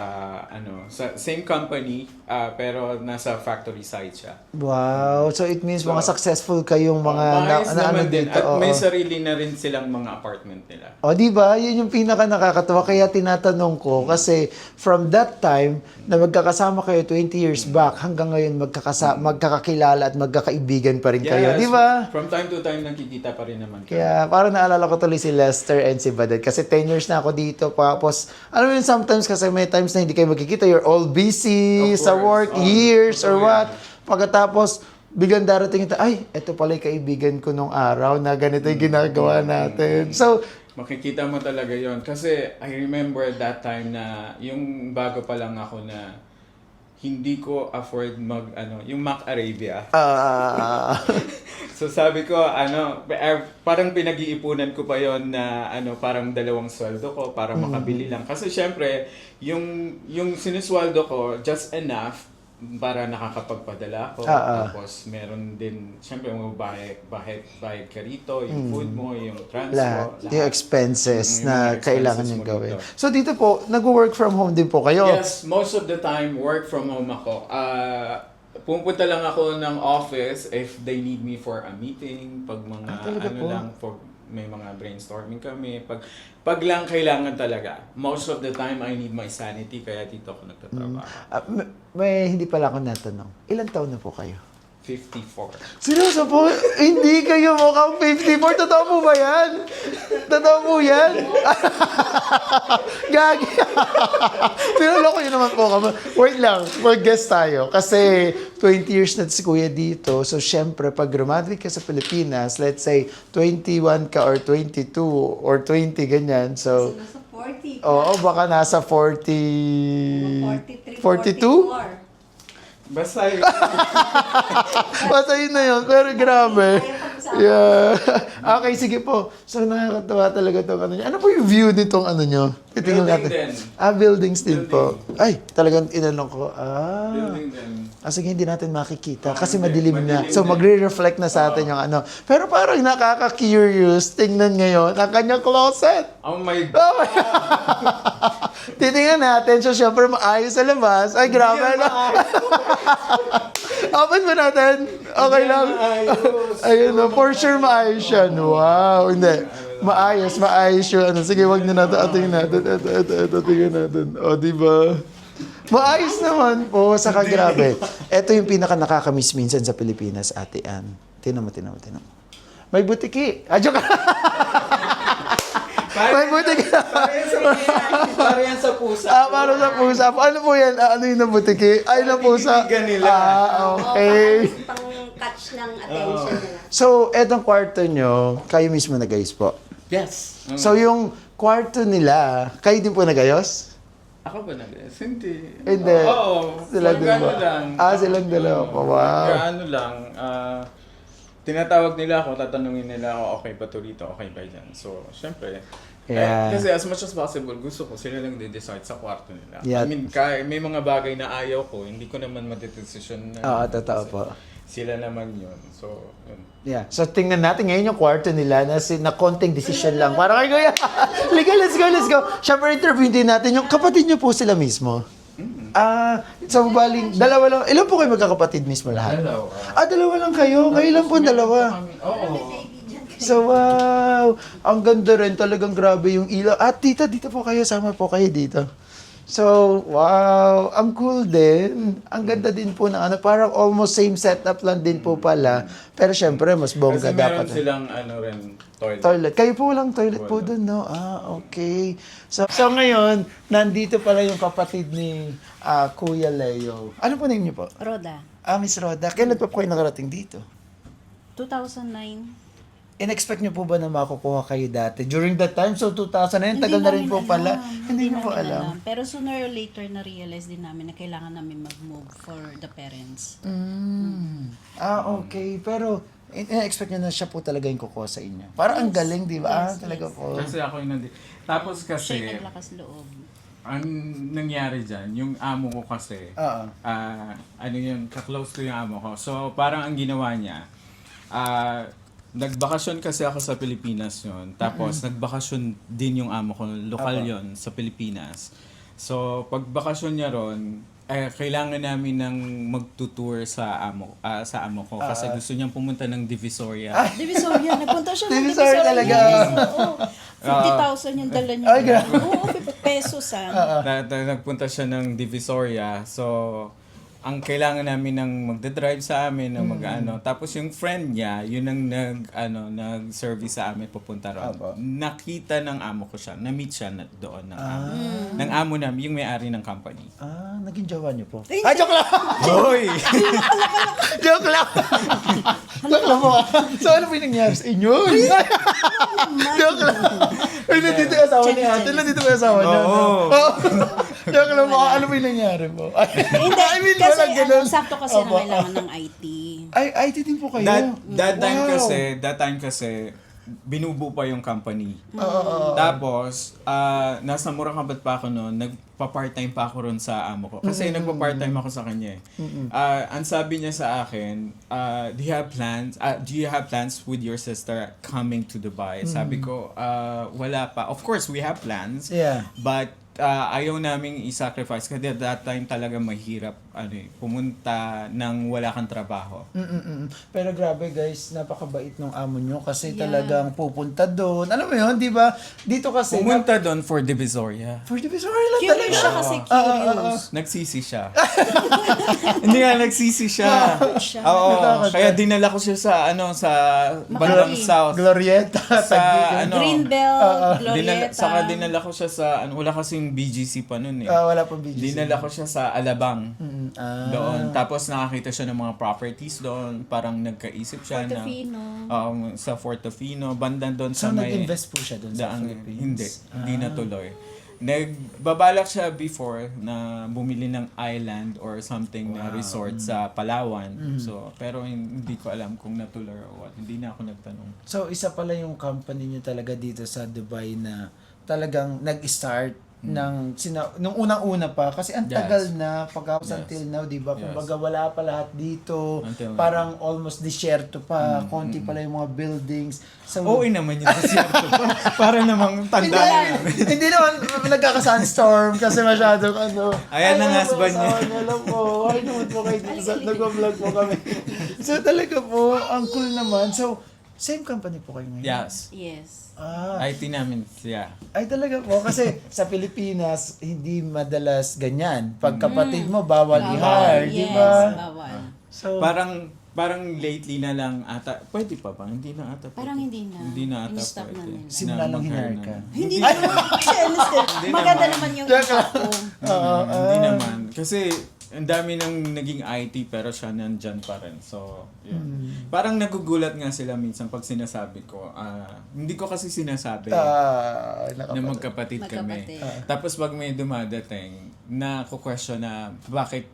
sa same company, pero nasa factory side siya. Wow. So, it means mga successful kayong mga Maayos naman din. dito. At may Oo. sarili na rin silang mga apartment nila. O, di ba? Yun yung pinaka nakakatawa. Kaya tinatanong ko, kasi from that time, na magkakasama kayo 20 years back, hanggang ngayon magkakakilala at magkakaibigan pa rin kayo. Yes, Di ba? From time to time, nakikita pa rin naman kami. Kaya parang naalala ko tuloy si Lester and si Badet. Kasi 10 years na ako dito. Tapos, alam mo yun, sometimes kasi may times na hindi kayo magkikita. You're all busy Of sa course. work, years or Totoo what. yan. Pagkatapos, biglang darating ito, ay, ito pala yung kaibigan ko nung araw na ganito yung ginagawa natin. So, Makikita mo talaga yon kasi I remember that time na yung bago pa lang ako na hindi ko afford yung Mac Arabia. So sabi ko, parang pinag-iipunan ko pa yon na parang 2 sweldo ko para makabili lang. Kasi syempre, yung sinusweldo ko, just enough para nakakapagpadala ako. Tapos meron din, syempre, bayad ka rito, yung food mo, yung transport, lahat. Yung expenses Yung na mga kailangan expenses nyo mo gawin. dito. So, dito po, nag-work from home din po kayo? Yes, most of the time, work from home ako. Pupunta lang ako ng office if they need me for a meeting, pag mga talaga po? may mga brainstorming kami, pag lang kailangan talaga. Most of the time, I need my sanity, kaya dito ako nagtatrabaho. May hindi pala ako natanong. Ilan taon na po kayo? 54. Seryoso po? Hindi kayo mukhang 54. Totoo po ba yan? Totoo po yan? Gagi. Tinuloko yun naman po kami. Wait lang, mag-guess tayo. Kasi 20 years na si Kuya dito. So, syempre, pag graduate ka sa Pilipinas, let's say, 21 ka or 22 or 20, ganyan. So, Nasa 40. oo, baka nasa 40... 43, 42? 44. Basta yun. Basta yun na yun. Pero grabe. Ayaw Yeah. Okay, sige po. So, nakakatawa talaga itong ano niya. Ano po yung view nitong ano nyo? Titingnan Building natin. din. Buildings din po. Ay, talagang inanong ko. Building din. Sige, hindi natin makikita kasi madilim na. So, magre-reflect na sa atin yung ano. Pero parang nakaka-curious. Tingnan ngayon ang kanyang closet. Oh my God! Oh my Titingnan natin. So, syempre, maayos sa labas. Ay, grabe. Yan, Ano? Open mo natin. Okay lang. Ayun, no, for sure maayos yan. Wow. Hindi. Maayos yung ano. Sige, wag na natin. Tingnan natin. Ito, tingnan natin. O, diba? Maayos naman po. Saka grabe. Ito yung pinaka nakakamiss minsan sa Pilipinas, Ate Ann. Tingnan mo. May butiki. Joke. May butiki. Para yan sa pusa. Para sa pusa. Ano po yan? Ano yung nabutiki? Ay, na pusa. Titigan nila. Okay. Pang-catch ng attention nila. So, etong kwarto nyo, kayo mismo nag-ayos po. Yes. So, yung kwarto nila, kayo din po nag-ayos? Ako ba nag-guess? Hindi. Hindi. Oo. Sila din ba? Magkano lang. Silang dalawa po. Wow. Ano lang, tinatawag nila ako, tatanungin nila ako, okay ba to rito, okay ba dyan. So, syempre, Yeah. kasi as much as possible, gusto ko sila lang de-decide sa kwarto nila. Yeah. I mean, may mga bagay na ayaw ko, hindi ko naman madedesisyon na. Oo, totoo Kasi po. Sila naman yun. So, yun. Yeah. So, tingnan natin ngayon yung kwarto nila na konting decision lang. Parang, ay, kuya, liga, let's go. Siyempre, interview din natin yung kapatid nyo po sila mismo. So, baling, dalawa lang. Ilan po kayo magkakapatid mismo lahat? Dalawa. Dalawa lang kayo. Kayo lang po dalawa. Oo. So, wow! Ang ganda rin. Talagang grabe yung ilaw. Tita, dito po kayo. Sama po kayo dito. So, wow! Ang cool din. Ang ganda din po na ano. Parang almost same setup lang din po pala. Pero syempre, mas bongga Kasi meron dapat. silang toilet. Toilet. Kayo po walang toilet po doon, no? Okay. So ngayon, nandito pala yung kapatid ni Kuya Leo. Ano po name niyo po? Roda, Miss Roda. Kailan pa po kayo nakarating dito? 2009. In-expect niyo po ba na makukuha kayo dati? During that time, so 2009, tagal na rin po pala. Hindi niyo po namin alam. Pero sooner or later, na-realize din namin na kailangan namin mag-move for the parents. Okay. Pero, in-expect niyo na siya po talaga yung kukuha sa inyo. Parang ang galing, di ba? Talaga po. Kasi ako yung nandito. Tapos Siya kasi, yung naglakas loob. ang nangyari dyan, yung amo ko kasi, Oo. kaklose ko yung amo ko. So, parang ang ginawa niya, nagbakasyon kasi ako sa Pilipinas yon. Tapos, nagbakasyon din yung amo ko. Lokal yon sa Pilipinas. So, pag bakasyon niya ron, kailangan namin ng magtutour sa amo ko. Kasi gusto niyang pumunta ng Divisoria. Divisoria, nagpunta siya ng Divisoria talaga. Oo. 50,000 yung dala niya. Ay, grabe. Oo, pesos Nagpunta siya ng Divisoria. So, ang kailangan namin ng magdadrive sa amin, ng mag-ano. Tapos yung friend niya, yun ang nag-service sa amin pupunta ron. Apo. Nakita ng amo ko siya, na-meet siya doon ng amo. Ng amo namin, yung may-ari ng company. Naging jowa niyo po. Joke lang! Hoy! Joke lang! Joke lang po. So, ano po yung nangyari sa inyo? Joke lang. Ay, nandito yung asawa ni ate. Nandito yung asawa niya. Oo. Joke lang po. Ano po yung nangyari po? Hindi, I mean, kasi walang ganun. sakto kasi na Opo. kailangan ng IT. Ay, IT din po kayo. That Wow. time kasi, binubuo pa yung company. Tapos, nasa Moracabat pa ako noon, nagpa-part-time pa ako ron sa amo ko. Kasi nagpa-part-time ako sa kanya eh. Ang sabi niya sa akin, do you have plans with your sister coming to Dubai? Sabi ko, wala pa. Of course, we have plans. Yeah. But ayaw naming i-sacrifice kasi at that time talaga mahirap pumunta nang wala kang trabaho. Pero grabe guys, napakabait ng amo nyo kasi Yeah. talagang pupunta doon. Alam mo yun, di ba? Dito kasi... Pumunta doon for Divisoria. For Divisoria lang Curious talaga. siya kasi curious. Nagsisi siya. Hindi nga, nagsisi siya. Siya. Oo, Natakot kaya siya. dinala ko siya sa bandang Makati. south. Glorieta. Sa Greenbelt, Glorieta. Saka dinala ko siya sa, wala kasing BGC pa noon eh. Wala pang BGC. Dinala ko siya sa Alabang. Doon. Ah. Tapos nakakita siya ng mga properties doon. Parang nagkaisip siya na Portofino. sa Portofino, banda doon So, sa may... nag-invest po siya doon sa Philippines? Hindi natuloy. Nagbabalak siya before na bumili ng island or something na resort sa Palawan. So, pero hindi ko alam kung natuloy or what. Hindi na ako nagtanong. So, isa pala yung company niyo talaga dito sa Dubai na talagang nag-start nung unang-una pa kasi ang tagal na pagkapos until now, 'di ba? Kumbaga wala pa lahat dito. Until parang almost desierto pa, konti pala yung mga buildings. So Oo naman yung desierto. Para namang tandaan namin. hindi naman nagkaka-sunstorm kasi masyadong Ayan ang naman po, husband niya. asawa niya lang po. Ay naman po kayo dito sa nag-vlog po kami. So talaga po, ang cool naman. So, same company po kayo ngayon? Yes. Yes. IT namin, yeah. Ay talaga po kasi sa Pilipinas hindi madalas ganyan. Pag kapatid mo bawal i-hire, di Yes, ba? bawal. So Parang lately na lang ata. Pwede pa ba? Hindi na ata. Parang hindi na. Hindi na ata In-stop na pwede. nila. simula nung mag-hire hinire ka. na. Hindi naman. Maganda naman yung impact ko. Hindi naman. Kasi ang dami nang naging IT pero siya nandyan pa rin. So, yun. Parang nagugulat nga sila minsan pag sinasabi ko. Hindi ko kasi sinasabi na magkapatid kami. Magkapatid. Tapos pag may dumadating, na question na bakit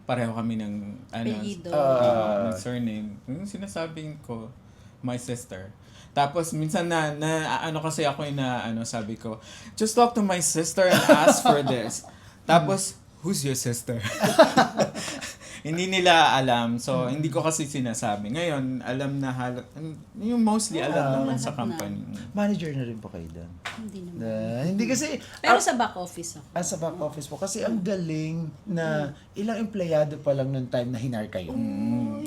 pareho kami ng Apelyido. ng surname. Yung sinasabing ko, my sister. Tapos minsan na kasi ako sabi ko, just talk to my sister and ask for this. Tapos, who's your sister? Hindi nila alam. So, hindi ko kasi sinasabi. Ngayon, alam na yung mostly alam naman sa lahat na. company. Manager na rin po kayo doon. Hindi naman. Hindi kasi Pero sa back office ako. sa back office po kasi ang galing na ilang empleyado pa lang noong time na hinar kayo.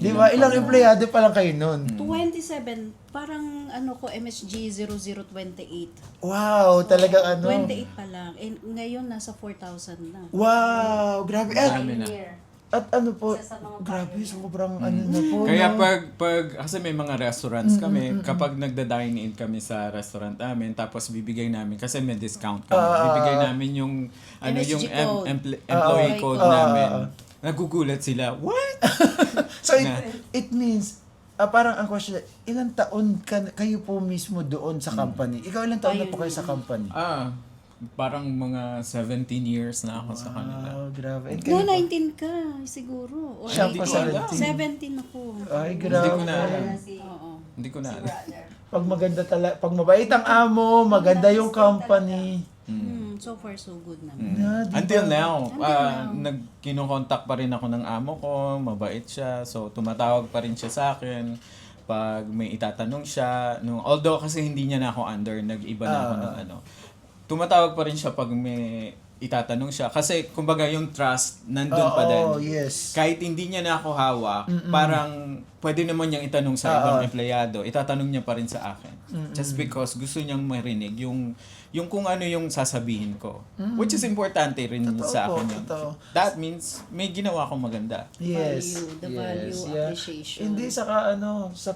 Di ba? Ilang empleyado pa lang kayo noon. 27, parang ko, MSG 0028. Wow, talagang 28 pa lang. And ngayon, nasa 4,000 na. Wow, grabe. Marami na. At po, grabe, sobrang na po. Kaya no? pag kasi may mga restaurants kami, kapag nagda-dine in kami sa restaurant namin, tapos bibigay namin, kasi may discount kami, bibigay namin yung, MSG yung code. employee code namin. Nagugulat sila, what? So, it means, parang ang question, ilang taon kayo po mismo doon sa company? Ikaw ilang taon na po kayo sa company? Parang mga 17 years na ako sa kanila. Wow, grabe. And No, kayo, 19 ka, siguro. O Siya pa 17 ako. ay, Hindi grabe. ko na alam. Oo. Hindi ko na alam. Pag maganda pag mabait ang amo, maganda yung company. So far, so good naman. Na, di ba? Until now, kinokontak pa rin ako ng amo ko, mabait siya, so tumatawag pa rin siya sa akin pag may itatanong siya. Although kasi hindi niya na ako under, nag-iba na ako ng tumatawag pa rin siya pag may itatanong siya. Kasi, kumbaga, yung trust, nandun pa din. Oh, yes. Kahit hindi niya na ako hawak, parang pwede naman niyang itanong sa ibang empleyado. Itatanong niya pa rin sa akin. Just because gusto niyang marinig yung kung ano yung sasabihin ko. Which is importante rin Totoo sa po, akin yun. totoo. That means, may ginawa akong maganda. Yes. Value, yeah. appreciation. Hindi sa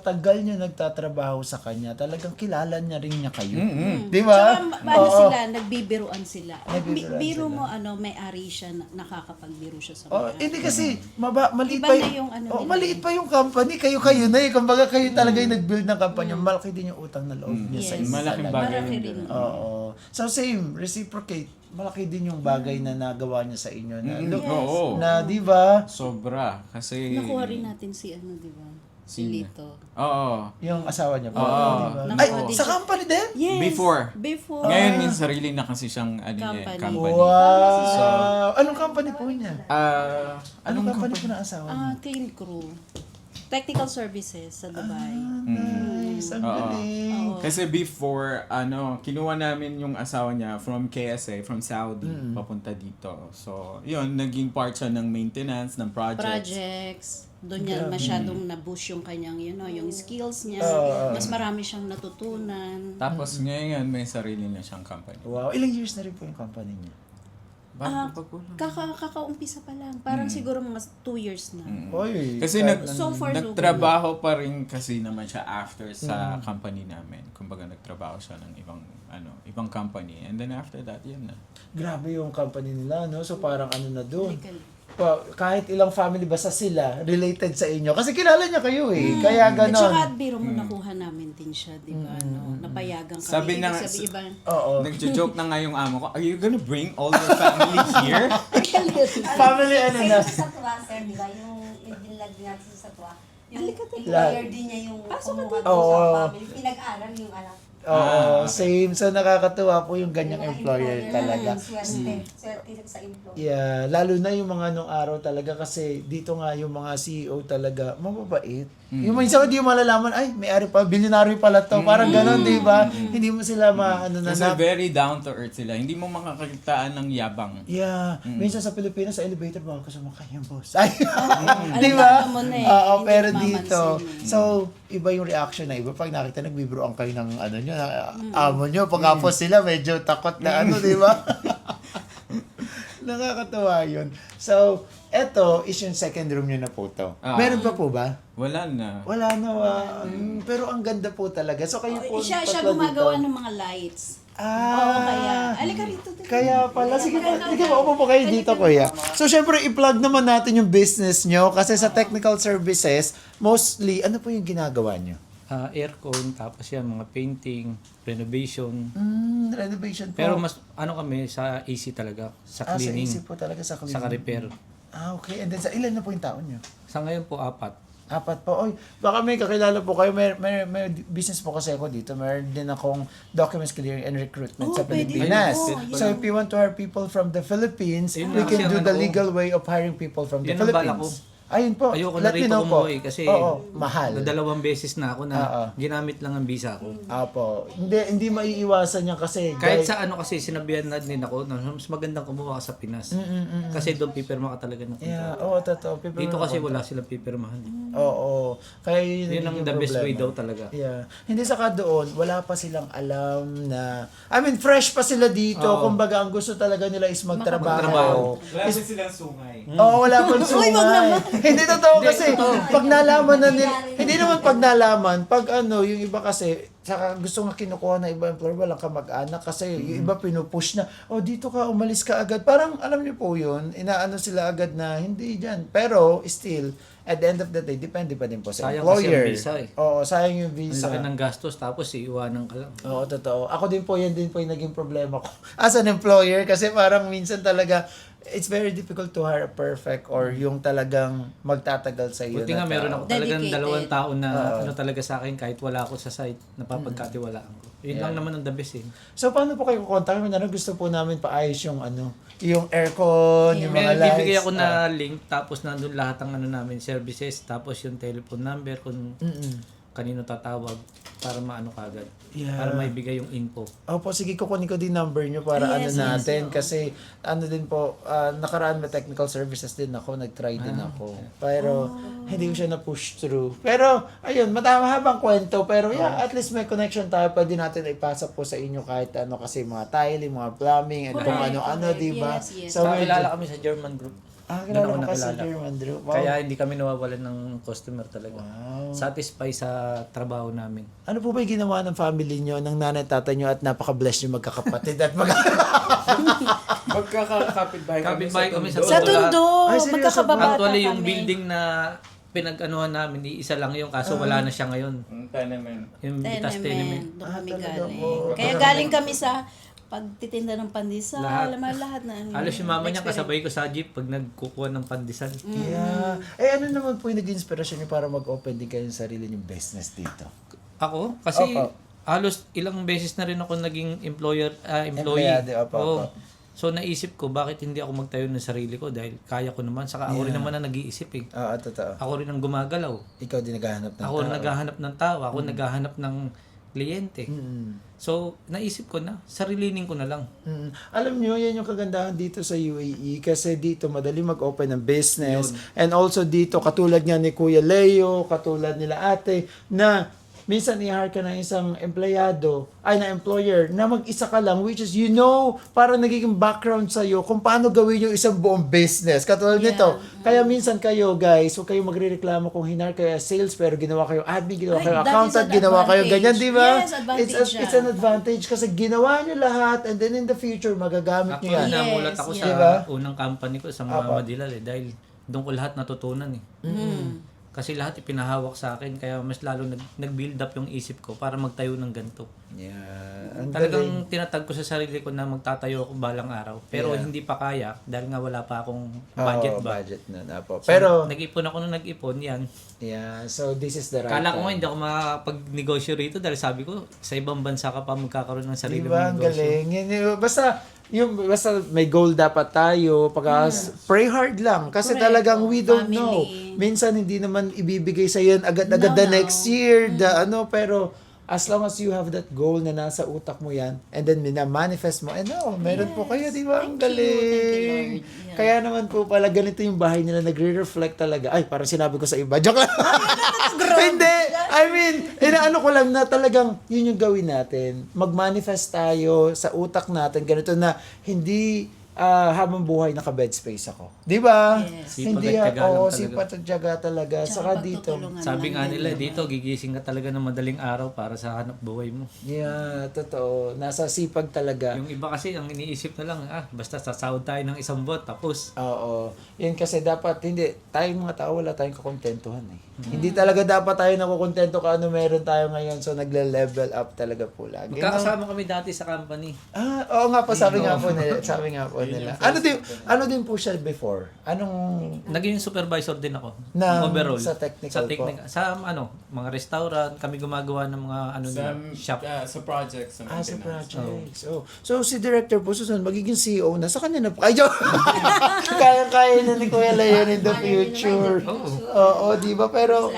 tagal niya nagtatrabaho sa kanya, talagang kilala niya rin niya kayo. Di ba? Tsaka, paano sila, nagbibiruan sila. Nagbibiruan Biro sila. mo, may-ari siya, nakakapagbiro siya sa Oh, may-ari. hindi kasi maliit Iba pa na yung nila. maliit pa yung company, kayo na eh. Kumbaga kayo talaga yung nag-build ng company. Malaki din yung utang na loob niya sa Yes. inyo. Malaking talaga. bagay Malaki yun rin. din. Oo. So same, reciprocate. Malaki din yung bagay na nagawa niya sa inyo na look, Oo. na 'di ba? Sobra. Kasi... Nakuha rin natin si di ba? Si Sino? Lito. Oo. Yung asawa niya po, Oo. 'di ba? Nakuha Ay, din sa siya. company din? Yes. Before. Ngayon, Ngayon, sarili na kasi siyang Company. company. Wow. Anong company po niya? Anong company po ng asawa niya? Tail Crew. Technical services sa Dubai. Nice, ang galing. Kasi before, kinuha namin yung asawa niya from KSA, from Saudi, papunta dito. So, yun, naging part siya ng maintenance, ng projects. Doon niya masyadong na-boost yung kanyang, yung skills niya. Mas marami siyang natutunan. Tapos ngayon, may sarili na siyang company. Wow, ilang years na rin po yung company niya? Kakaumpisa pa lang. Parang siguro mga 2 years na. Oy. Kasi So far, so good. nagtrabaho pa rin kasi naman siya after sa company namin. Kumbaga nagtrabaho siya ng ibang company. And then after that, yun na. Grabe yung company nila, no? So parang na doon. Technically. po, kahit ilang family basta sila related sa inyo. Kasi kilala niya kayo eh. Kaya At saka ganon. biro mo nakuha namin din siya, di ba? No? Napayagan kami. Sabi na- Sabi iba. Oo. Nagjo-joke na nga yung amo ko, are you gonna bring all your family here? Family ano na. Sa Satwa, sir, di ba? Yung binlag natin sa Satwa. Yung Halika tayo. employer din niya yung kumuha doon Oo. sa family. Pinag-aral yung anak. Oo, same. So nakakatuwa po yung ganyang employer talaga. Swerte sa employer. Yeah, lalo na yung mga nung araw talaga kasi dito nga yung mga CEO talaga mababait. Yung minsan hindi mo malalaman, ay, may-ari pa, bilyonaryo pala to. Parang ganon, di ba? Hindi mo sila maano na Kasi very down to earth sila. Hindi mo makakakitaan ng yabang. Yeah. Minsan sa Pilipinas, sa elevator, baka ko sumakay yung boss. Ay, Alam di ba? mo na eh. Oo, Hindi pero mamansin dito, eh. so, iba yung reaction na iba. Pag nakita, nagbibiroan kayo ng ano nyo, amo nyo. Pagkapos sila, medyo takot na ano, di ba? Nakakatawa yun. So, eto is yung second room nyo na po to. Meron pa po ba? Wala na. Wala na. Pero ang ganda po talaga. So, kayo po, Siya tatlo gumagawa dito. ng mga lights. Ah, Oo, kaya. Alika rito. Kaya pala, sige po, upo po kayo dito, kuya. So, syempre, i-plug naman natin yung business nyo kasi sa technical services, mostly, ano po yung ginagawa nyo? Aircon, tapos yan, mga painting, renovation. Renovation po. Pero mas, ano kami, sa AC talaga, sa sa cleaning, isip po talaga sa cleaning. sa repair. Okay. And then, sa ilan na po yung taon nyo? Sa ngayon po, 4. Apat po. Oy, baka may kakilala po kayo. May business po kasi ako dito. Meron din akong documents clearing and recruitment sa pwede Pilipinas. yun. So, if you want to hire people from the Philippines, Yun we lang can kasi do ang the ano ko. legal way of hiring people from the Yun ang bala Philippines. Ayun po. Ayoko Let na me rito know po. umuwi kasi Oo, mahal. na 2 beses na ako na Oo. ginamit lang ang visa ko. Apo. Hindi maiiwasan yan kasi. Kahit sa ano kasi sinabihan na din ako na mas magandang kumuha ka sa Pinas. Kasi doon pipirma ka talaga ng Yeah, kontrata. oo, totoo. People Dito na kasi kontra. wala silang pipirmahan. Oo. Kaya yun Yun ang yung the best way problema. daw talaga. Yeah. Hindi saka doon, wala pa silang alam na, I mean, fresh pa sila dito. Oo. Kumbaga, ang gusto talaga nila is magtrabaho. Magtrabaho. Wala din silang sungay. Oo, wala pang sungay. Hindi totoo kasi, pag nalaman na nila, hindi naman pag nalaman, pag ano, yung iba kasi, saka gusto nga kinukuha ng iba employer, walang kamag-anak kasi yung iba pinupush na, oh, dito ka, umalis ka agad. Parang, alam niyo po yun, inaano sila agad na, hindi dyan. Pero, still, at the end of the day, depende pa din po sa Sayang kasi employer. ang visa eh. Oo, sayang yung Ang visa. laki ng gastos tapos iiwanan ka lang. Oo, totoo. Ako din po, yan din po yung naging problema ko as an employer kasi parang minsan talaga it's very difficult to hire a perfect or yung talagang magtatagal sa iyo. Buti nga na meron tao. ako talagang Dedicated. 2 taon na ano talaga sa akin kahit wala ako sa site, napapagkatiwalaan ko. Yun lang naman ang the best eh. So paano po kayo kukontak? Gusto po namin paayos yung ano, yung aircon, yung mga May lights. bibigay ako na link tapos nandun lahat ng ano namin services tapos yung telephone number kung kanino tatawag para maano kagad. Yeah. Para maibigay yung info. Opo, sige, kukunin ko din number nyo para Yes, ano yes, natin. oo. Kasi ano din po, nakaraan may technical services din ako, nag-try din ako. Pero hindi ko siya na-push through. Pero ayun, mahabang kwento. Pero yeah, at least may connection tayo. Pwede natin ipasa po sa inyo kahit ano kasi mga tiling, mga plumbing, and kung Correct, ano-ano, correct. di ba? Yes, yes. So, So, medyo- kilala kami sa German group. kilala Doon ko ako kasi nakilala. German Drew. Wow. Kaya hindi kami nawawalan ng customer talaga. Wow. Satisfy sa trabaho namin. Ano po ba yung ginawa ng family nyo, ng nanay at tatay nyo at napaka-bless nyo magkakapatid at Magkakapit-bahay Kapit-bahay kami sa Sa Tondo, Ay, seryoso? magkakababata Actually, yung kami. building na pinag-anuhan namin, isa lang yung kaso wala na siya ngayon. Tenement. Yung Bitas Tenement. Doon kami talaga galing. po. Kaya galing kami sa pagtitinda ng pandesal, Lahat. lahat na ano. Halos yung mama niya experience. kasabay ko sa jeep pag nagkukuha ng pandesal. Yeah. Eh, ano naman po yung naging inspirasyon nyo para mag-open din kayo ng sarili nyong business dito? Ako, kasi Opo. halos ilang beses na rin ako naging employee. Empleyado, opo. So naisip ko, bakit hindi ako magtayo ng sarili ko dahil kaya ko naman. Saka ako rin naman ang nag-iisip eh. Oo, totoo. Ako rin ang gumagalaw. Ikaw din naghahanap ng Ako rin naghahanap ng tao. Ako naghahanap ng kliyente. So, naisip ko na, sarilinin ko na lang. Alam nyo, yan yung kagandahan dito sa UAE kasi dito madali mag-open ng business and also dito katulad nga ni Kuya Leo, katulad nila ate na minsan i-hire ka ng isang na employer na mag-isa ka lang, which is, you know, parang nagiging background sa'yo kung paano gawin yung isang buong business. Katulad nito. Kaya minsan kayo, guys, huwag kayong magre-reklamo kung hinar kayo as sales, pero ginawa kayo admin, ginawa Ay, kayo that is accountant, an ginawa kayo advantage. ganyan, di ba? Yes, advantage It's an advantage kasi ginawa nyo lahat and then in the future, magagamit nyo yan. Actually, namulat ako Yes, sa Diba? unang company ko sa mga Apo. Madilal dahil doon ko lahat natutunan Kasi lahat ipinahawak sa akin kaya mas lalo nag-build up yung isip ko para magtayo ng ganito. Yeah. Ang galing. Talagang tinatag ko sa sarili ko na magtatayo ako balang araw. Pero Yeah. hindi pa kaya dahil nga wala pa akong budget Oo, ba. budget na po. So, Pero, nag-ipon ako nung nag-ipon, yan. yeah, so this is the right Kala time. ko nga hindi ako makapag-negosyo rito dahil sabi ko, sa ibang bansa ka pa magkakaroon ng sarili Diba? Ang mong negosyo. galing. Basta may goal dapat tayo. Pray hard lang. Kasi Correct. talagang we don't Family. know. Minsan hindi naman ibibigay sa yan agad-agad the No. next year. Pero as long as you have that goal na nasa utak mo yan, and then mina-manifest mo, meron po kayo, di ba? Ang Thank you. galing. Thank you, Lord. Yeah. Kaya naman po pala, ganito yung bahay nila, nagre-reflect talaga. Ay, parang sinabi ko sa iba. Joke lang. Hindi. I mean, inaano ko lang na talagang yun yung gawin natin. Mag-manifest tayo sa utak natin, ganito na hindi habang buhay naka-bed space ako. Di ba? Yes. Sipag Hindi, at tiyaga lang talaga. sipag at tiyaga talaga. Saka dito. pagtutulungan Sabi lang nga din nila, naman. dito gigising ka talaga ng madaling araw para sa hanap buhay mo. Yeah, totoo. Nasa sipag talaga. Yung iba kasi, ang iniisip na lang, basta sasahod tayo ng isang buwan, tapos. Oo. Yun kasi dapat, hindi, tayong mga tao, wala tayong kakontentuhan eh. Hindi talaga dapat tayo nakukontento kung ano meron tayo ngayon. So, nagle-level up talaga po lagi. Magkakasama kami dati sa company. Oo nga po, sabi nga po nila. Ano din po siya before? Anong Naging supervisor din ako. Na- overall. sa technical po? Sa mga restaurant, kami gumagawa ng mga shop. Sa projects. Sa sa maintenance. projects. Oh. So, si director po, susunod, magiging CEO na. Sa kanya na po. Ay, joke! Kaya-kaya na ni Kuya Leon in the future. Oo, di ba? Pero,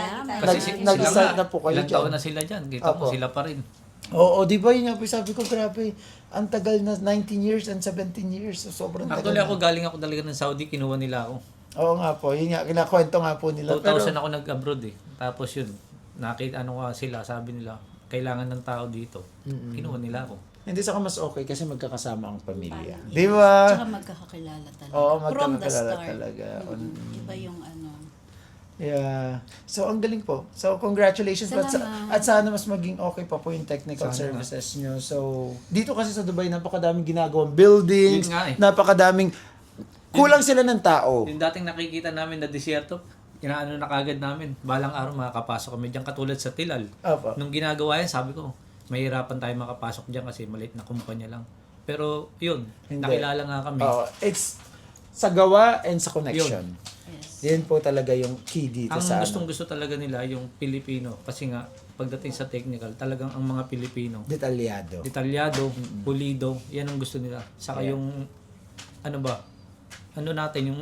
Kasi nag-start na po kayo ilang taon dyan. na sila dyan. Kita Opo. mo, sila pa rin. Oo, di ba? Yun nga po, sabi ko, grabe. Ang tagal na, 19 years and 17 years. So, sobrang tagal. Actually, ako galing ako talaga ng Saudi, kinuha nila ako. Oo nga po, yun nga, kinakwento nga po nila. 2000 ako nag-abroad Tapos yun, sila, sabi nila, kailangan ng tao dito. Kinuha nila ako. Hindi saka mas okay kasi magkakasama ang pamilya. Di ba? Tsaka magkakakilala talaga. Oo, From the magkakilala start. talaga. Iba yung Yeah. So, ang galing po. So, congratulations. Salamat. At sana mas maging okay pa po yung technical services nyo. So, dito kasi sa Dubai, napakadaming ginagawang buildings, Yun nga napakadaming, kulang sila ng tao. Yung dating nakikita namin na disyerto, inaano na kagad namin, balang araw makakapasok kami dyan katulad sa Tilal. Opo. Nung ginagawa yan, sabi ko, mahirapan tayo makapasok dyan kasi maliit na kumpanya lang. Pero yun, Hindi. nakilala nga kami. Oo. It's sa gawa and sa connection. Yes. Yan po talaga yung key dito Ang sa gustong gusto talaga nila yung Pilipino kasi nga pagdating sa technical, talagang ang mga Pilipino detalyado. detalyado, pulido, yan ang gusto nila. Saka Yeah. yung natin yung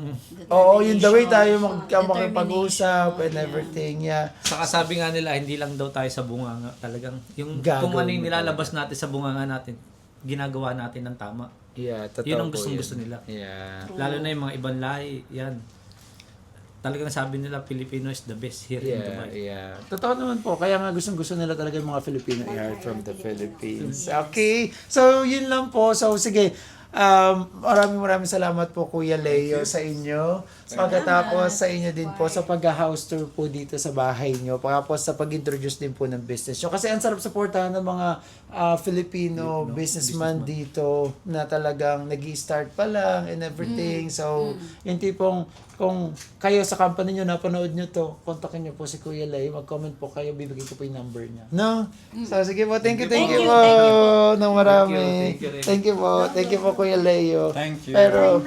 Oo, yung the way tayo Determination. makipag-usap and Yeah. everything. Yeah. saka sabi nga nila hindi lang daw tayo sa bunganga, talagang yung Gagawin kung ano yung mo nilalabas natin sa bunganga natin, ginagawa natin ng tama. Yeah, totoo Yun ang po gustong-gusto yun. nila. Yeah. Lalo na yung mga ibang lahi, yan. Talagang sabi nila Filipino is the best here in Dubai. Yeah. Totoo naman po. Kaya nga gustong-gusto nila talaga yung mga Filipino i-hire from the Philippines. Okay. So, yun lang po. So, sige. Maraming salamat po Kuya Leo sa inyo. Pagkatapos sa inyo din po sa pag-house tour po dito sa bahay nyo. Pagkatapos sa pag-introduce din po ng business nyo. Kasi ang sarap supportahan ng mga Filipino businessman dito na talagang nag-i-start pa lang and everything. So, yung tipong kung kayo sa company nyo, napanood nyo to, kontakin nyo po si Kuya Leo, mag-comment po kayo, bibigay ko po yung number niya. No? So, sige po, thank you po. Nang marami. Thank you po. Thank you po, Kuya Leo. Thank you. Pero,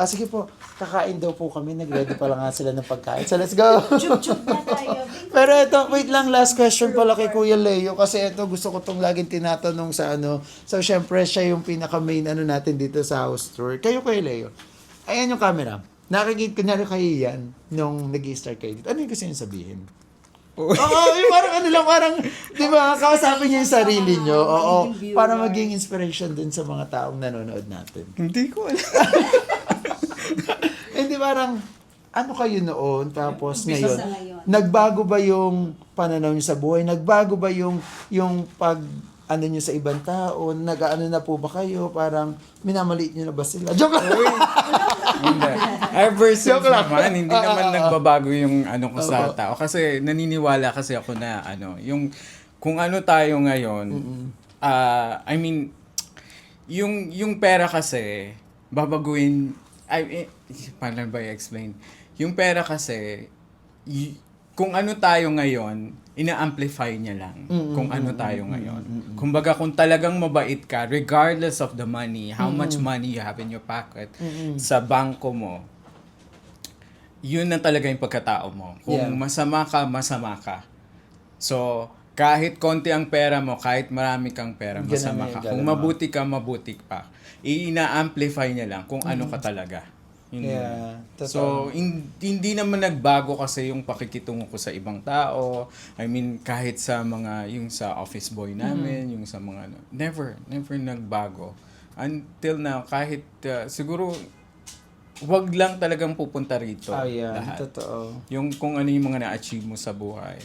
sige po, kakain daw po kami, nag-ready pa lang nga sila ng pagkain. So, let's go. Pero ito, wait lang, last question pala kay Kuya Leo, kasi ito, gusto ko tong laging tinatanong sa ano. So, syempre, siya yung pinaka-main ano natin dito sa house tour. Kayo, Kuya Leo, ayan yung camera. Nakikita, kunyari kayo yan, nung nag-i-start kayo dito. Ano yung gusto nyo sabihin? Oo, yung parang ano lang, parang, di ba, kausapin niyo yung sarili niyo. Oo, para maging inspiration din sa mga taong nanonood natin. Hindi ko alam. Hindi parang, ano kayo noon tapos Umpisa ngayon? sa ngayon. Nagbago ba yung pananaw niyo sa buhay? Nagbago ba yung pag ano niyo sa ibang tao? Nag-ano na po ba kayo? Parang minamaliit niyo na ba sila? Joke lang. Hindi. Ever since Joke lang. naman, hindi naman nagbabago yung ano ko sa tao. Kasi naniniwala kasi ako na yung kung ano tayo ngayon, I mean, yung pera kasi, babaguhin, paano ba i-explain? Yung pera kasi, kung ano tayo ngayon, ina-amplify niya lang kung ano tayo ngayon. Kumbaga, kung talagang mabait ka, regardless of the money, how much money you have in your pocket, sa bangko mo, yun na talaga yung pagkatao mo. Kung Yeah. masama ka. So, kahit konti ang pera mo, kahit marami kang pera, Ganun masama na ka. yung Kung galaw mo. mabuti pa. Ina-amplify niya lang kung ano ka talaga. Yun Yeah, yun. totoo. So, hindi naman nagbago kasi yung pakikitungo ko sa ibang tao. I mean, kahit sa mga, yung sa office boy namin, yung sa mga, never nagbago. Until now, kahit, siguro, wag lang talagang pupunta rito. Ayan, lahat. totoo. Yung kung ano yung mga na-achieve mo sa buhay.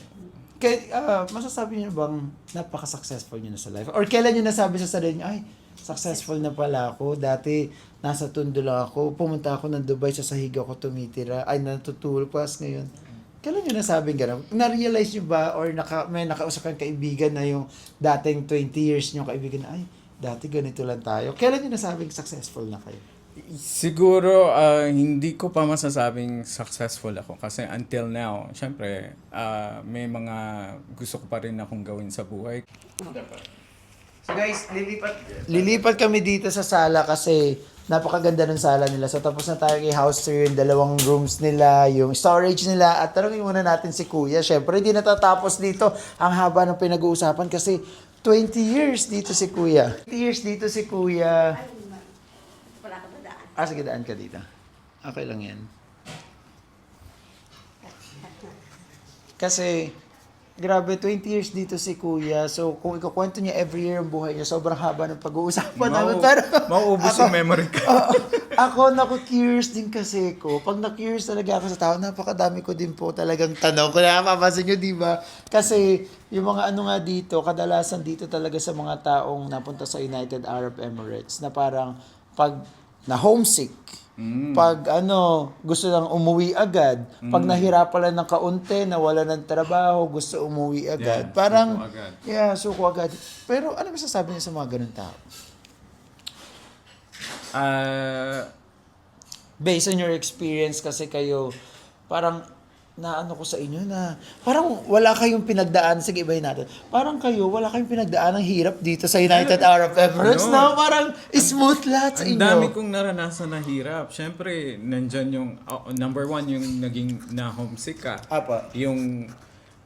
Kaya, masasabi niyo bang napaka-successful niyo na sa life? Or kailan niyo nasabi sa sarili niyo, ay, successful na pala ako. Dati, nasa Tondo lang ako. Pumunta ako ng Dubai, sa sahig ako tumitira. Ay, natutulog pas ngayon. Kailan niyo nasabing gano'n? Na-realize niyo ba or may nakausap kang kaibigan na yung dating 20 years niyo kaibigan na, ay, dati ganito lang tayo. Kailan niyo nasabing successful na kayo? Siguro, hindi ko pa masasabing successful ako kasi until now, syempre, may mga gusto ko pa rin akong gawin sa buhay. So guys, lilipat kami dito sa sala kasi napakaganda ng sala nila. So tapos na tayo kay house tour, yung 2 rooms nila, yung storage nila. At tanongin muna natin si Kuya. Syempre, hindi natatapos dito ang haba ng pinag-uusapan kasi 20 years dito si Kuya. 20 years dito si Kuya. Wala ka ba daan? Sige, daan ka dito. Okay lang yan. Kasi, grabe, 20 years dito si Kuya. So, kung ikukwento niya every year ang buhay niya, sobrang haba ng pag-uusapan namin. Pero, Mauubos yung memory ko. ako, naku-curious din kasi ko. Pag na-curious talaga ako sa tao, napakadami ko din po talagang tanong. Kung nakapapansin nyo, di ba? Kasi, yung mga ano nga dito, kadalasan dito talaga sa mga taong napunta sa United Arab Emirates, na parang, pag na homesick, pag gusto lang umuwi agad, pag nahirapan lang ng kaunti, nawala ng trabaho, gusto umuwi agad. Yeah, Parang, suko agad. suko agad. Pero ano masasabi niyo sa mga ganun tao? Based on your experience kasi kayo, parang naano ko sa inyo na parang wala kayong pinagdaan. Sige, ibahin natin. Parang kayo, wala kayong pinagdaan ng hirap dito sa United Arab Emirates. No? Parang smooth lahat sa Ang inyo. dami kong naranasan na hirap. Siyempre, nandyan yung, number 1, yung naging na-homesick ka. Apa. Yung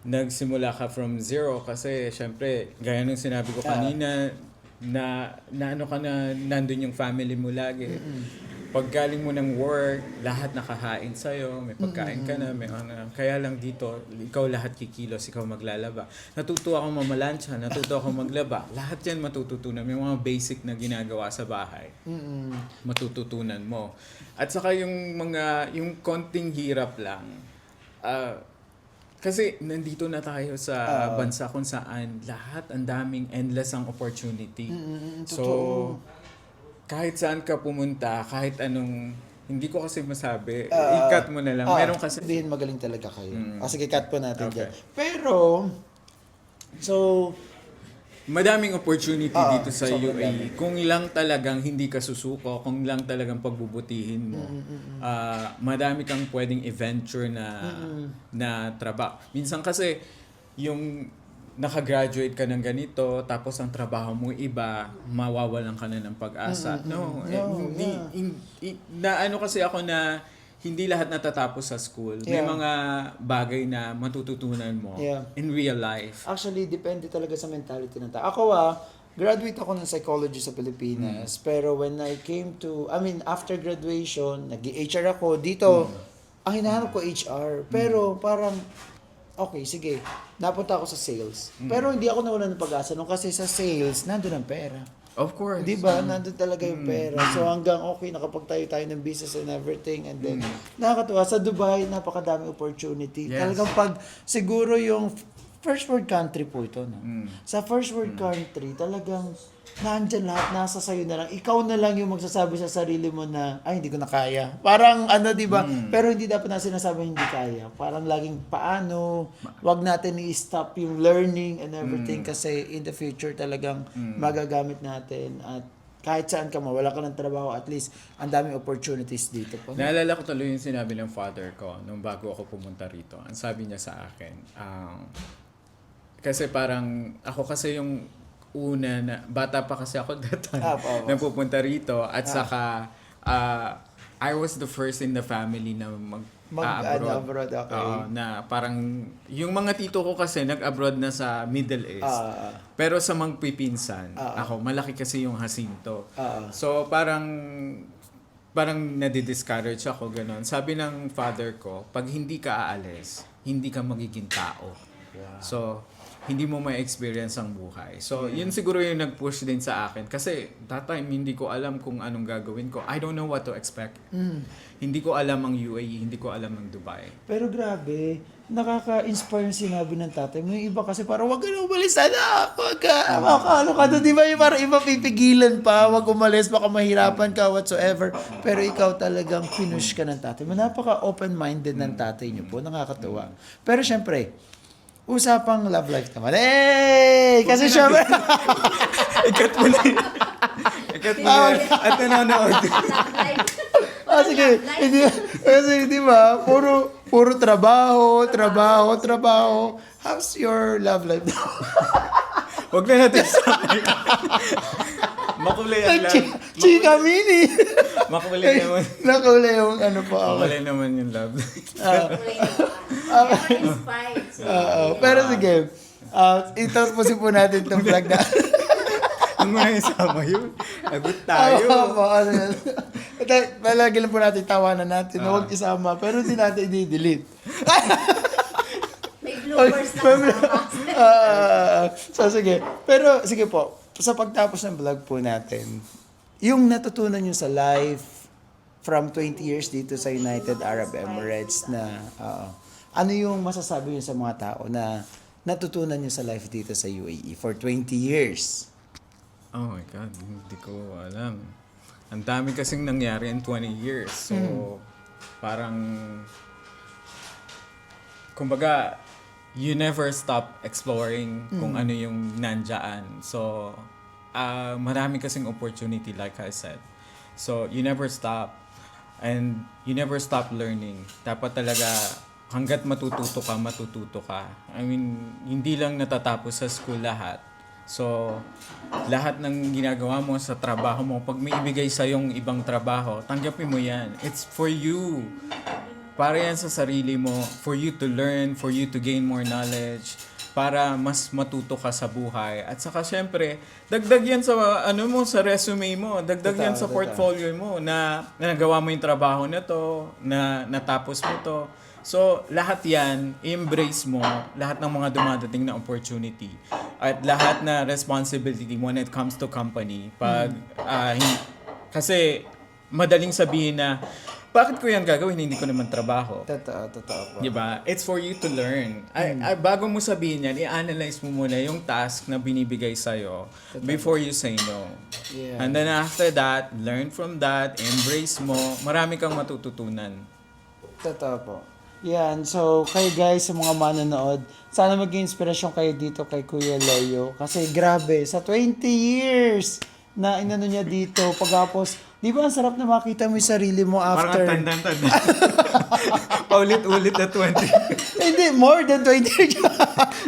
nagsimula ka from zero kasi siyempre, gaya nung sinabi ko kanina, na ano ka na, nandun yung family mo lagi. Pag galing mo ng work, lahat nakahain sa'yo, may pagkain ka na, may ano. Kaya lang dito, ikaw lahat kikilos, ikaw maglalaba. Natuto ako mamalansya, natuto ako maglaba. Lahat yan matututunan. May mga basic na ginagawa sa bahay. Matututunan mo. At saka yung konting hirap lang. Kasi nandito na tayo sa bansa kung saan lahat ang daming endless ang opportunity. So, kahit saan ka pumunta, kahit anong, hindi ko kasi masabi, i-cut mo na lang. Meron kasi, Sabihin, magaling talaga kayo. Sige, cut po natin Okay. dyan. Pero, so, madaming opportunity dito sa sobrang UAE. Kung lang talagang hindi ka susuko, kung lang talagang pagbubutihin mo, madami kang pwedeng adventure na trabaho. Minsan kasi, yung nakagraduate ka ng ganito, tapos ang trabaho mo iba, mawawalan ka na ng pag-asa. Ano kasi ako na hindi lahat natatapos sa school. May Yeah. mga bagay na matututunan mo in real life. actually, depende talaga sa mentality ng tao. Ako graduate ako ng psychology sa Pilipinas. Pero when I came to, after graduation, nag-HR ako. Dito, ang hinahanap ko HR. Pero parang, okay, sige. Napunta ako sa sales. Pero hindi ako nawalan ng pag-asa nung kasi sa sales, nandun ang pera. Of course. Di ba? Nandun talaga yung pera. So hanggang okay, nakapagtayo tayo ng business and everything. And then, nakakatuwa. Sa Dubai, napakadami opportunity. Yes. Talagang pag, siguro yung first world country po ito. No? Sa first world country, talagang nandyan lahat, nasa sayo na lang. Ikaw na lang yung magsasabi sa sarili mo na, ay, hindi ko na kaya. Parang ano, di ba? Pero hindi dapat na sinasabi hindi kaya. Parang laging paano, wag natin i-stop yung learning and everything kasi in the future talagang magagamit natin at kahit saan ka mo, wala ka ng trabaho, at least ang daming opportunities dito po. Naalala ko tuloy yung sinabi ng father ko nung bago ako pumunta rito. Ang sabi niya sa akin, kasi parang, ako kasi yung una na, bata pa kasi ako that time, na pupunta rito. At saka, I was the first in the family na Abroad, okay. Oo, na parang, yung mga tito ko kasi nag-abroad na sa Middle East. Pero sa mga pipinsan, ako, malaki kasi yung Jacinto. So parang nadi-discourage ako, gano'n. Sabi ng father ko, pag hindi ka aalis, hindi ka magiging tao. So, hindi mo may experience ang buhay. So, yun siguro yung nag-push din sa akin. Kasi, that time, hindi ko alam kung anong gagawin ko. I don't know what to expect. Hindi ko alam ang UAE, hindi ko alam ang Dubai. Pero grabe, nakaka-inspire yung sinabi ng tatay mo. Yung iba kasi parang, wag ka na umalis, sana. Wag ka, makakalo ka doon. Di ba yung parang iba pipigilan pa, wag umalis, baka mahirapan ka, whatsoever. Pero ikaw talagang pinush ka ng tatay mo. Napaka-open-minded ng tatay niyo po, nakakatuwa. Pero syempre, usapang love life naman. Kasi syempre, Ikat mo na yun. Ikat mo na yun. At nanonood. sige, hindi, kasi di ba, puro trabaho. How's your love life now? Huwag na natin sabay. Makulay ang love. Chika mini. Makulay naman. Nakulay yung ano po ako. Makulay naman yung love. Inspired. Pero sige, itapusin po natin itong vlog na. Ang mga isama yun. Agot tayo. Ano yan? Palagi lang po natin tawanan natin. Huwag isama. Pero hindi natin i-delete. May bloopers na So sige. Pero sige po, sa pagtapos ng vlog po natin, yung natutunan nyo sa life from 20 years dito sa United Arab Emirates na ano yung masasabi nyo sa mga tao na natutunan nyo sa life dito sa UAE for 20 years? Oh my God, hindi ko alam. Ang dami kasing nangyari in 20 years. So, parang, kumbaga, you never stop exploring kung ano yung nandyan. So, marami kasing opportunity like I said. So, you never stop. And you never stop learning. Dapat talaga, hanggat matututo ka. I mean, hindi lang natatapos sa school lahat. So, lahat ng ginagawa mo sa trabaho mo, pag may ibigay sa yung ibang trabaho, tanggapin mo yan. It's for you. Para yan sa sarili mo, for you to learn, for you to gain more knowledge, para mas matuto ka sa buhay. At saka syempre, dagdag yan sa sa resume mo, dagdag yan sa portfolio mo na nagawa mo yung trabaho na to, na natapos mo to. So, lahat yan, embrace mo, lahat ng mga dumadating na opportunity at lahat na responsibility when it comes to company. Kasi madaling sabihin na, bakit ko yan gagawin? Hindi ko naman trabaho. Totoo po. Diba? It's for you to learn. Bago mo sabihin yan, i-analyze mo muna yung task na binibigay sa'yo before you say no. Yeah. And then after that, learn from that, embrace mo, marami kang matututunan. Totoo po. Yan. So, kayo guys, sa mga manonood, sana maging inspirasyon kayo dito kay Kuya Leo. Kasi grabe, sa 20 years na inano niya dito, pagkapos, di ba ang sarap na makita mo yung sarili mo after... Parang tanda. Paulit-ulit na 20. Hindi, more than 20 years.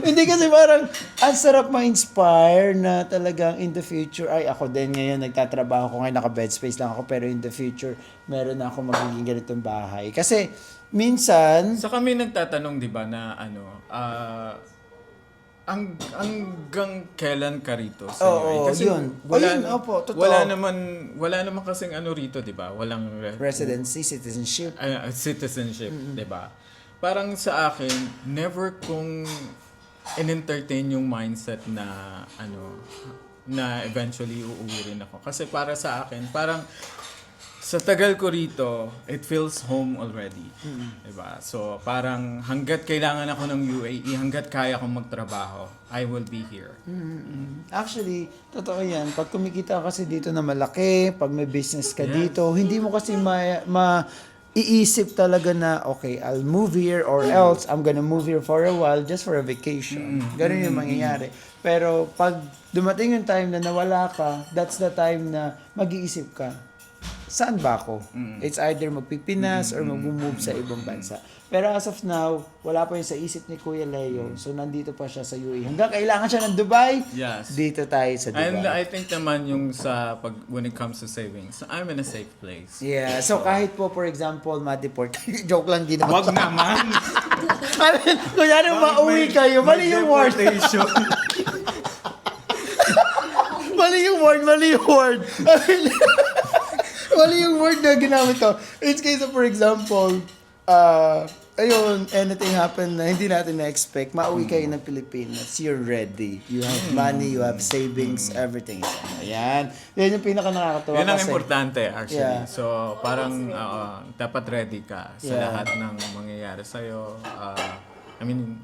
Hindi kasi parang, ang sarap ma-inspire na talagang in the future, ay ako din ngayon nagtatrabaho ko ngayon, naka-bed space lang ako, pero in the future, meron na ako magiging ganitong bahay. Kasi, minsan... Sa kami nagtatanong, di ba, na hanggang kailan ka rito sa UAE? Kasi yun. Opo, totoo. wala naman kasing rito, di ba? Walang Residency, citizenship. citizenship, di ba? Parang sa akin, never kong in-entertain yung mindset na na eventually uuwi rin ako. Kasi para sa akin, parang sa tagal ko rito, it feels home already. Diba? So, parang hanggat kailangan ako ng UAE, hanggat kaya kong magtrabaho, I will be here. Actually, totoo yan. Pag kumikita ka kasi dito na malaki, pag may business ka dito, hindi mo kasi iisip talaga na, okay, I'll move here or else I'm gonna move here for a while just for a vacation. Ganun yung mangyayari. Pero pag dumating yung time na nawala ka, that's the time na mag-iisip ka, saan ba ako? It's either magpipinas or mag-move sa ibang bansa. Pero as of now, wala pa yun sa isip ni Kuya Leo. So, nandito pa siya sa UAE. Hanggang kailangan siya ng Dubai, Yes. dito tayo sa Dubai. And I think naman yung when it comes to savings, I'm in a safe place. Yeah, so kahit po, for example, ma-deport, joke lang din ako. Wag naman! Kunyari mauwi kayo, mali yung word. Mali yung word. Mali yung word na ginamit to. It's case of, for example, ayun, anything happen na hindi natin na-expect, mauwi kayo ng Pilipinas, you're ready. You have money, you have savings, everything. Ayan. Yan yung pinaka nakakatawa Yun ang kasi. importante actually. Yeah. So parang dapat ready ka sa Yeah. lahat ng mangyayari sa'yo. I mean,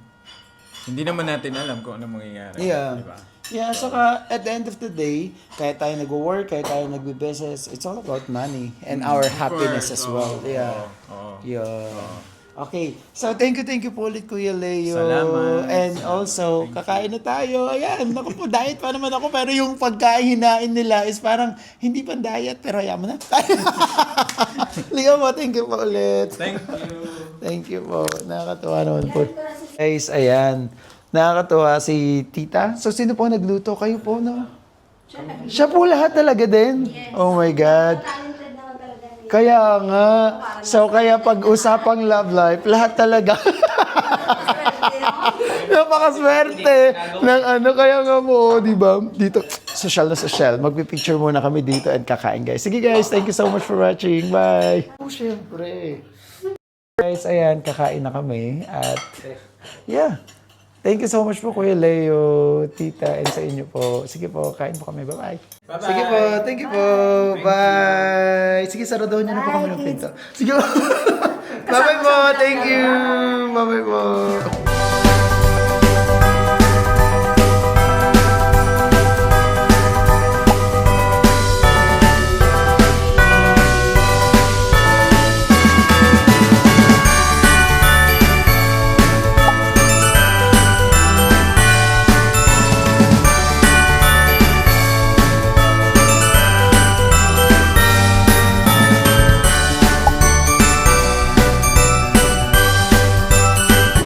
hindi naman natin alam kung ano mangyayari. Yeah. Diba? Yeah, saka at the end of the day, kahit tayo nag-work, kahit tayo nag-business, it's all about money and our happiness as well. Yeah. Oo. Yeah. Okay. So, thank you po ulit, Kuya Leo. Salamat. And also, kakain na tayo. Ayan, naku po, diet pa naman ako. Pero yung pagkain hinain nila is parang hindi pa diet, pero yaman na. Liga mo, thank you po ulit. Thank you. Thank you po. Nakakatuwa naman po. Guys, ayan. Nakakatuwa si Tita. So, sino po nagluto? Kayo po, no? Siya po lahat talaga din? Oh my God. Talented naman talaga. Kaya nga. So, kaya pag-usapang love life, lahat talaga. Napakaswerte ng ano. Kaya nga mo, di ba? Dito, social na social. Magpipicture muna kami dito and kakain, guys. Sige, guys. Thank you so much for watching. Bye. Oh, syempre. Guys, ayan. Kakain na kami. At, yeah. Thank you so much po, Kuya Leo, Tita, and sa inyo po. Sige po, kain po kami. Bye-bye. Bye-bye. Sige po, thank you po. Bye. Sige, sarado niyo na po kami ng pinto. Sige po. Bye-bye po. Thank you. Bye-bye po.